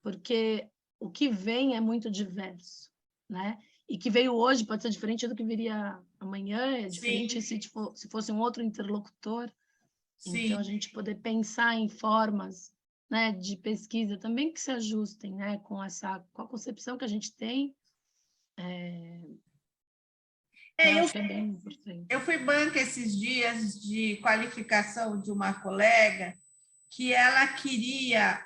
porque o que vem é muito diverso, né? E que veio hoje pode ser diferente do que viria amanhã, é diferente se fosse um outro interlocutor. Sim. Então, a gente poder pensar em formas, né, de pesquisa também que se ajustem, né, com a concepção que a gente tem. Eu acho que é bem importante. Eu fui banca esses dias de qualificação de uma colega que ela queria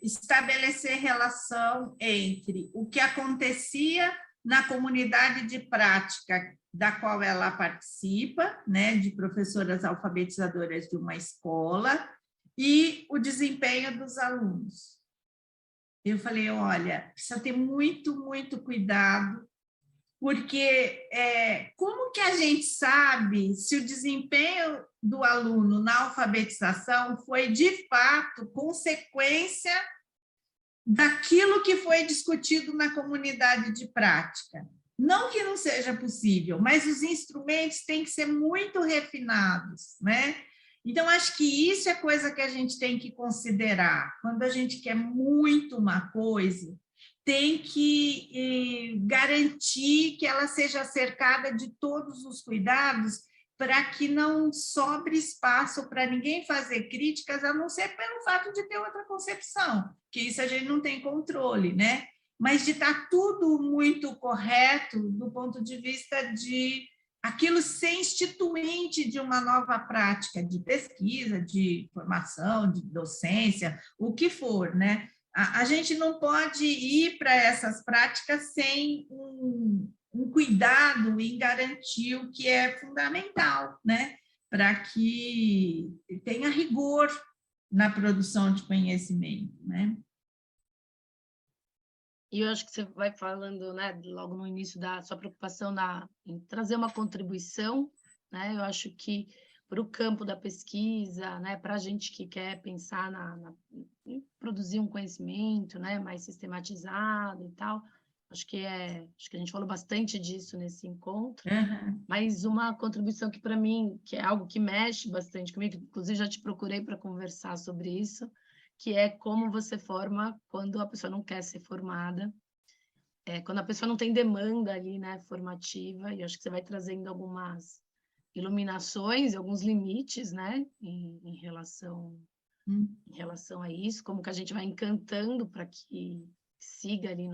estabelecer relação entre o que acontecia na comunidade de prática da qual ela participa, né, de professoras alfabetizadoras de uma escola, e o desempenho dos alunos. Eu falei, olha, precisa ter muito, muito cuidado, porque como que a gente sabe se o desempenho do aluno na alfabetização foi, de fato, consequência daquilo que foi discutido na comunidade de prática? Não que não seja possível, mas os instrumentos têm que ser muito refinados, né? Então, acho que isso é coisa que a gente tem que considerar. Quando a gente quer muito uma coisa, tem que garantir que ela seja cercada de todos os cuidados para que não sobre espaço para ninguém fazer críticas, a não ser pelo fato de ter outra concepção, que isso a gente não tem controle, né? Mas de estar tudo muito correto do ponto de vista de aquilo ser instituinte de uma nova prática de pesquisa, de formação, de docência, o que for, né? A gente não pode ir para essas práticas sem um cuidado em garantir o que é fundamental, né? Para que tenha rigor na produção de conhecimento, né? E eu acho que você vai falando, né, logo no início da sua preocupação em trazer uma contribuição, né? Eu acho que para o campo da pesquisa, né, para a gente que quer pensar em produzir um conhecimento, né, mais sistematizado e tal, acho que a gente falou bastante disso nesse encontro, mas uma contribuição que para mim, que é algo que mexe bastante comigo, inclusive já te procurei para conversar sobre isso, que é como você forma quando a pessoa não quer ser formada, quando a pessoa não tem demanda ali, né, formativa, e acho que você vai trazendo algumas iluminações, alguns limites, né, em relação a isso, como que a gente vai encantando para que siga ali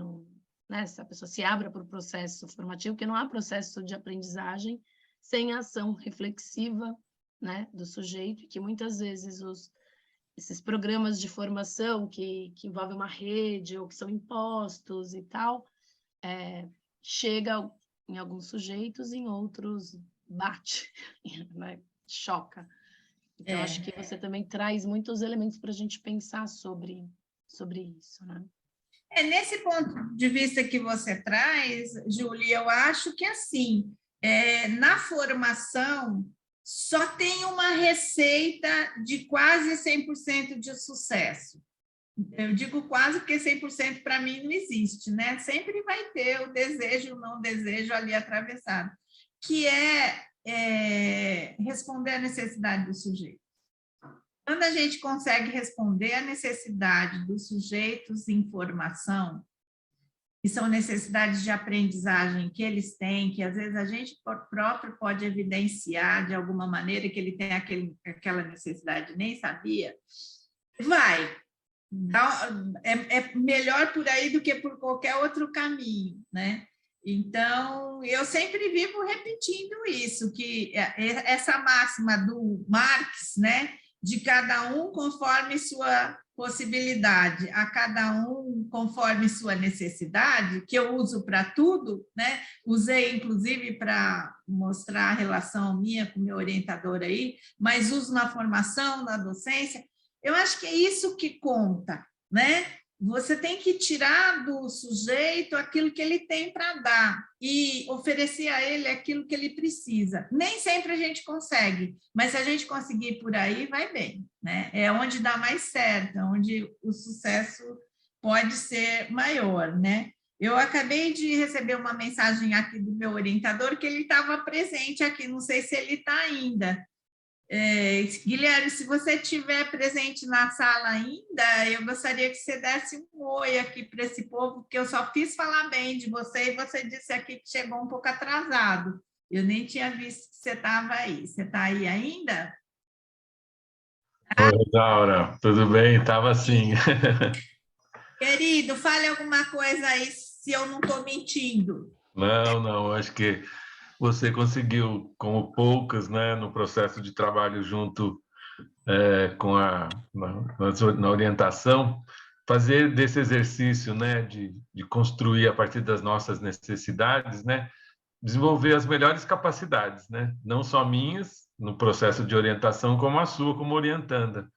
né, se a pessoa se abra para o processo formativo, porque não há processo de aprendizagem sem ação reflexiva, né, do sujeito, e que muitas vezes esses programas de formação que envolvem uma rede ou que são impostos e tal, chega em alguns sujeitos, em outros bate, né? Choca. Então, acho que você também traz muitos elementos para a gente pensar sobre isso, né? Nesse ponto de vista que você traz, Júlia, eu acho que, assim, na formação, só tem uma receita de quase 100% de sucesso. Eu digo quase porque 100% para mim não existe, né? Sempre vai ter o desejo e o não desejo ali atravessado, que é responder à necessidade do sujeito. Quando a gente consegue responder à necessidade dos sujeitos em formação, que são necessidades de aprendizagem que eles têm, que às vezes a gente próprio pode evidenciar de alguma maneira que ele tem aquela necessidade, nem sabia, vai. É melhor por aí do que por qualquer outro caminho, né? Então, eu sempre vivo repetindo isso, que essa máxima do Marx, né? De cada um conforme sua possibilidade, a cada um conforme sua necessidade, que eu uso para tudo, né? Usei, inclusive, para mostrar a relação minha com o meu orientador aí, mas uso na formação, na docência. Eu acho que é isso que conta, né? Você tem que tirar do sujeito aquilo que ele tem para dar e oferecer a ele aquilo que ele precisa. Nem sempre a gente consegue, mas se a gente conseguir por aí, vai bem, né? É onde dá mais certo, onde o sucesso pode ser maior, né? Eu acabei de receber uma mensagem aqui do meu orientador que ele estava presente aqui, não sei se ele está ainda. Guilherme, se você estiver presente na sala ainda, eu gostaria que você desse um oi aqui para esse povo, porque eu só fiz falar bem de você e você disse aqui que chegou um pouco atrasado. Eu nem tinha visto que você estava aí. Você está aí ainda? Oi, Laura, tudo bem? Estava sim. Querido, fale alguma coisa aí se eu não estou mentindo. Não, acho que você conseguiu, como poucas, né, no processo de trabalho junto na orientação, fazer desse exercício, né, de construir a partir das nossas necessidades, né, desenvolver as melhores capacidades, né, não só minhas, no processo de orientação, como a sua, como orientanda.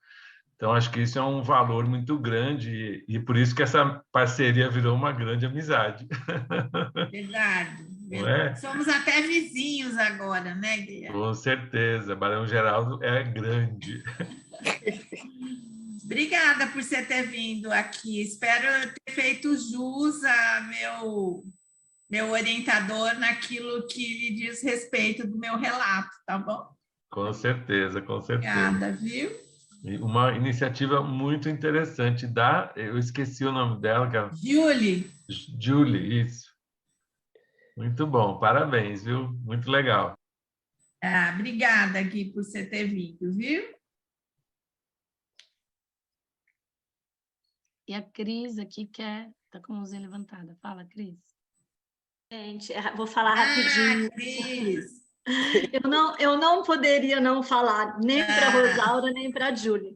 Então, acho que isso é um valor muito grande e por isso que essa parceria virou uma grande amizade. Verdade, Não verdade. é? Somos até vizinhos agora, né, Guilherme? Com certeza, Barão Geraldo é grande. Obrigada por você ter vindo aqui. Espero ter feito jus a meu orientador naquilo que lhe diz respeito do meu relato, tá bom? Com certeza, com certeza. Obrigada, viu? E uma iniciativa muito interessante eu esqueci o nome dela, que é Julie. Julie, isso. Muito bom, parabéns, viu? Muito legal. Obrigada, Gui, por você ter vindo, viu? E a Cris aqui tá com a mãozinha levantada. Fala, Cris. Gente, vou falar rapidinho. Cris. Eu não poderia não falar nem para a Rosaura, nem para a Júlia.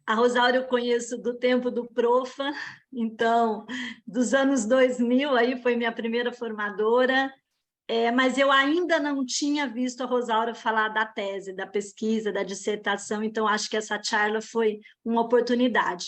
A Rosaura eu conheço do tempo do Profa, então, dos anos 2000, aí foi minha primeira formadora, mas eu ainda não tinha visto a Rosaura falar da tese, da pesquisa, da dissertação, então acho que essa charla foi uma oportunidade.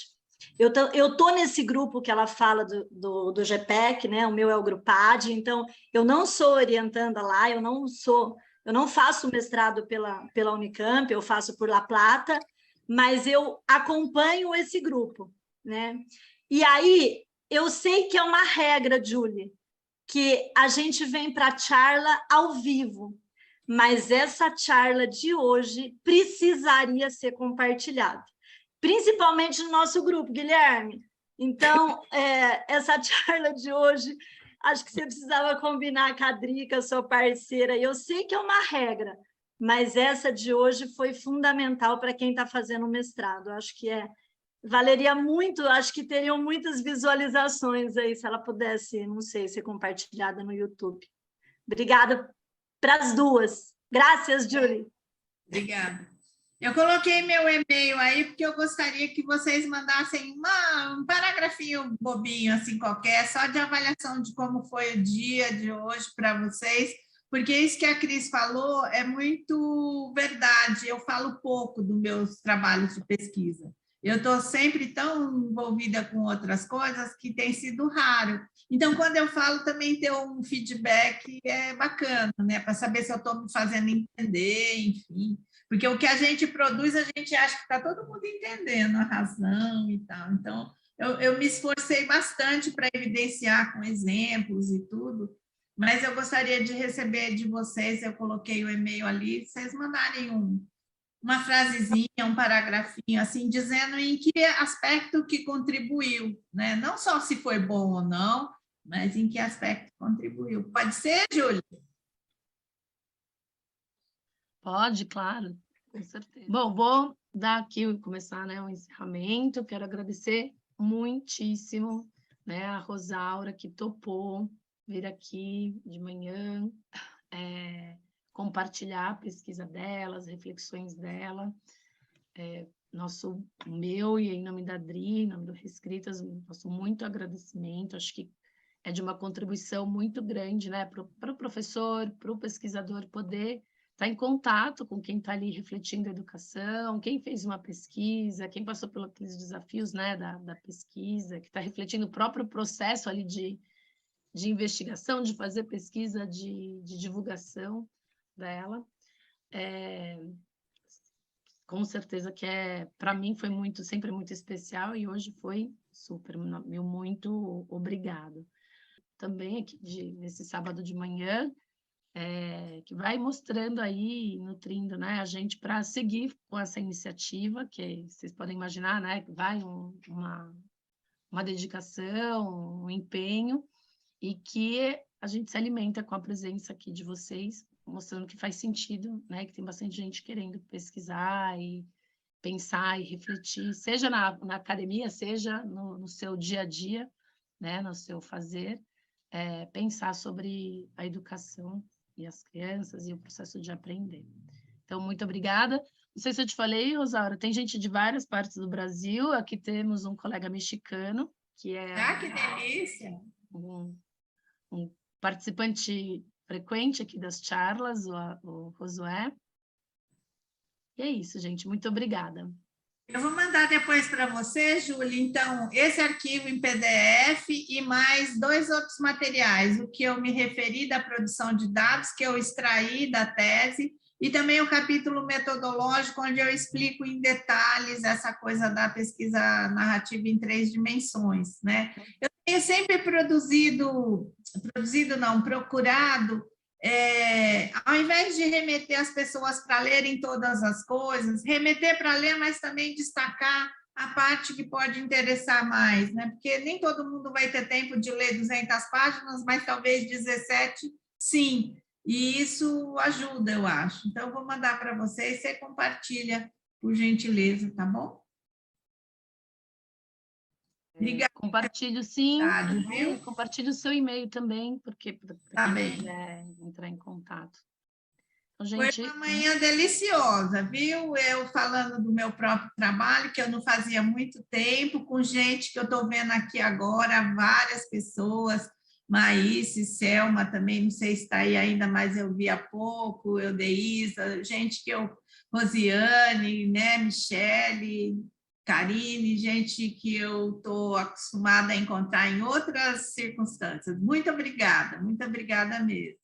Eu tô nesse grupo que ela fala do GPEC, né? O meu é o Grupad, então eu não sou orientanda lá, eu não faço mestrado pela Unicamp, eu faço por La Plata, mas eu acompanho esse grupo, né? E aí eu sei que é uma regra, Julie, que a gente vem para a charla ao vivo, mas essa charla de hoje precisaria ser compartilhada, principalmente no nosso grupo, Guilherme. Então, essa charla de hoje, acho que você precisava combinar com a Drica, sua parceira. Eu sei que é uma regra, mas essa de hoje foi fundamental para quem está fazendo o mestrado. Acho que valeria muito, acho que teriam muitas visualizações aí, se ela pudesse, não sei, ser compartilhada no YouTube. Obrigada para as duas. Graças, Julie. Obrigada. Eu coloquei meu e-mail aí porque eu gostaria que vocês mandassem um paragrafinho bobinho, assim, qualquer, só de avaliação de como foi o dia de hoje para vocês, porque isso que a Cris falou é muito verdade. Eu falo pouco dos meus trabalhos de pesquisa. Eu estou sempre tão envolvida com outras coisas que tem sido raro. Então, quando eu falo, também ter um feedback é bacana, né? Para saber se eu estou me fazendo entender, enfim. Porque o que a gente produz, a gente acha que está todo mundo entendendo a razão e tal. Então, eu me esforcei bastante para evidenciar com exemplos e tudo, mas eu gostaria de receber de vocês, eu coloquei o e-mail ali, vocês mandarem uma frasezinha, um paragrafinho, assim, dizendo em que aspecto que contribuiu, né? Não só se foi bom ou não, mas em que aspecto contribuiu. Pode ser, Júlia? Pode, claro, com certeza. Bom, vou dar aqui, começar, né, o encerramento. Quero agradecer muitíssimo, né, a Rosaura, que topou vir aqui de manhã, compartilhar a pesquisa dela, as reflexões dela. Meu e em nome da Adri, em nome do Reescritas, nosso muito agradecimento. Acho que é de uma contribuição muito grande, né, para o professor, para o pesquisador poder estar em contato com quem está ali refletindo a educação, quem fez uma pesquisa, quem passou pelos desafios, né, da pesquisa, que está refletindo o próprio processo ali de investigação, de fazer pesquisa, de divulgação dela. Com certeza que para mim foi sempre muito especial e hoje foi super, meu muito obrigado. Também aqui nesse sábado de manhã, que vai mostrando aí, nutrindo, né, a gente para seguir com essa iniciativa, que vocês podem imaginar, né, que vai uma dedicação, um empenho, e que a gente se alimenta com a presença aqui de vocês, mostrando que faz sentido, né, que tem bastante gente querendo pesquisar e pensar e refletir, seja na academia, seja no seu dia a dia, né, no seu fazer, pensar sobre a educação e as crianças e o processo de aprender. Então, muito obrigada. Não sei se eu te falei, Rosaura, tem gente de várias partes do Brasil. Aqui temos um colega mexicano, que é Que delícia! um participante frequente aqui das charlas, o Josué. E é isso, gente. Muito obrigada. Eu vou mandar depois para você, Júlia, então, esse arquivo em PDF e mais 2 outros materiais, o que eu me referi da produção de dados, que eu extraí da tese, e também o capítulo metodológico, onde eu explico em detalhes essa coisa da pesquisa narrativa em 3 dimensões, né? Eu tenho sempre procurado, ao invés de remeter as pessoas para lerem todas as coisas, remeter para ler, mas também destacar a parte que pode interessar mais, né? Porque nem todo mundo vai ter tempo de ler 200 páginas, mas talvez 17, sim. E isso ajuda, eu acho. Então, eu vou mandar para você e você compartilha, por gentileza, tá bom? Obrigada. Compartilho, sim. Viu? Compartilho o seu e-mail também, porque para quem bem. quiser entrar em contato. Então, gente, foi uma manhã deliciosa, viu? Eu falando do meu próprio trabalho, que eu não fazia há muito tempo, com gente que eu estou vendo aqui agora, várias pessoas, Maíse, Selma também, não sei se está aí ainda, mas eu vi há pouco, Eudeísa, gente que eu... Rosiane, né, Michele, Karine, gente que eu estou acostumada a encontrar em outras circunstâncias. Muito obrigada mesmo.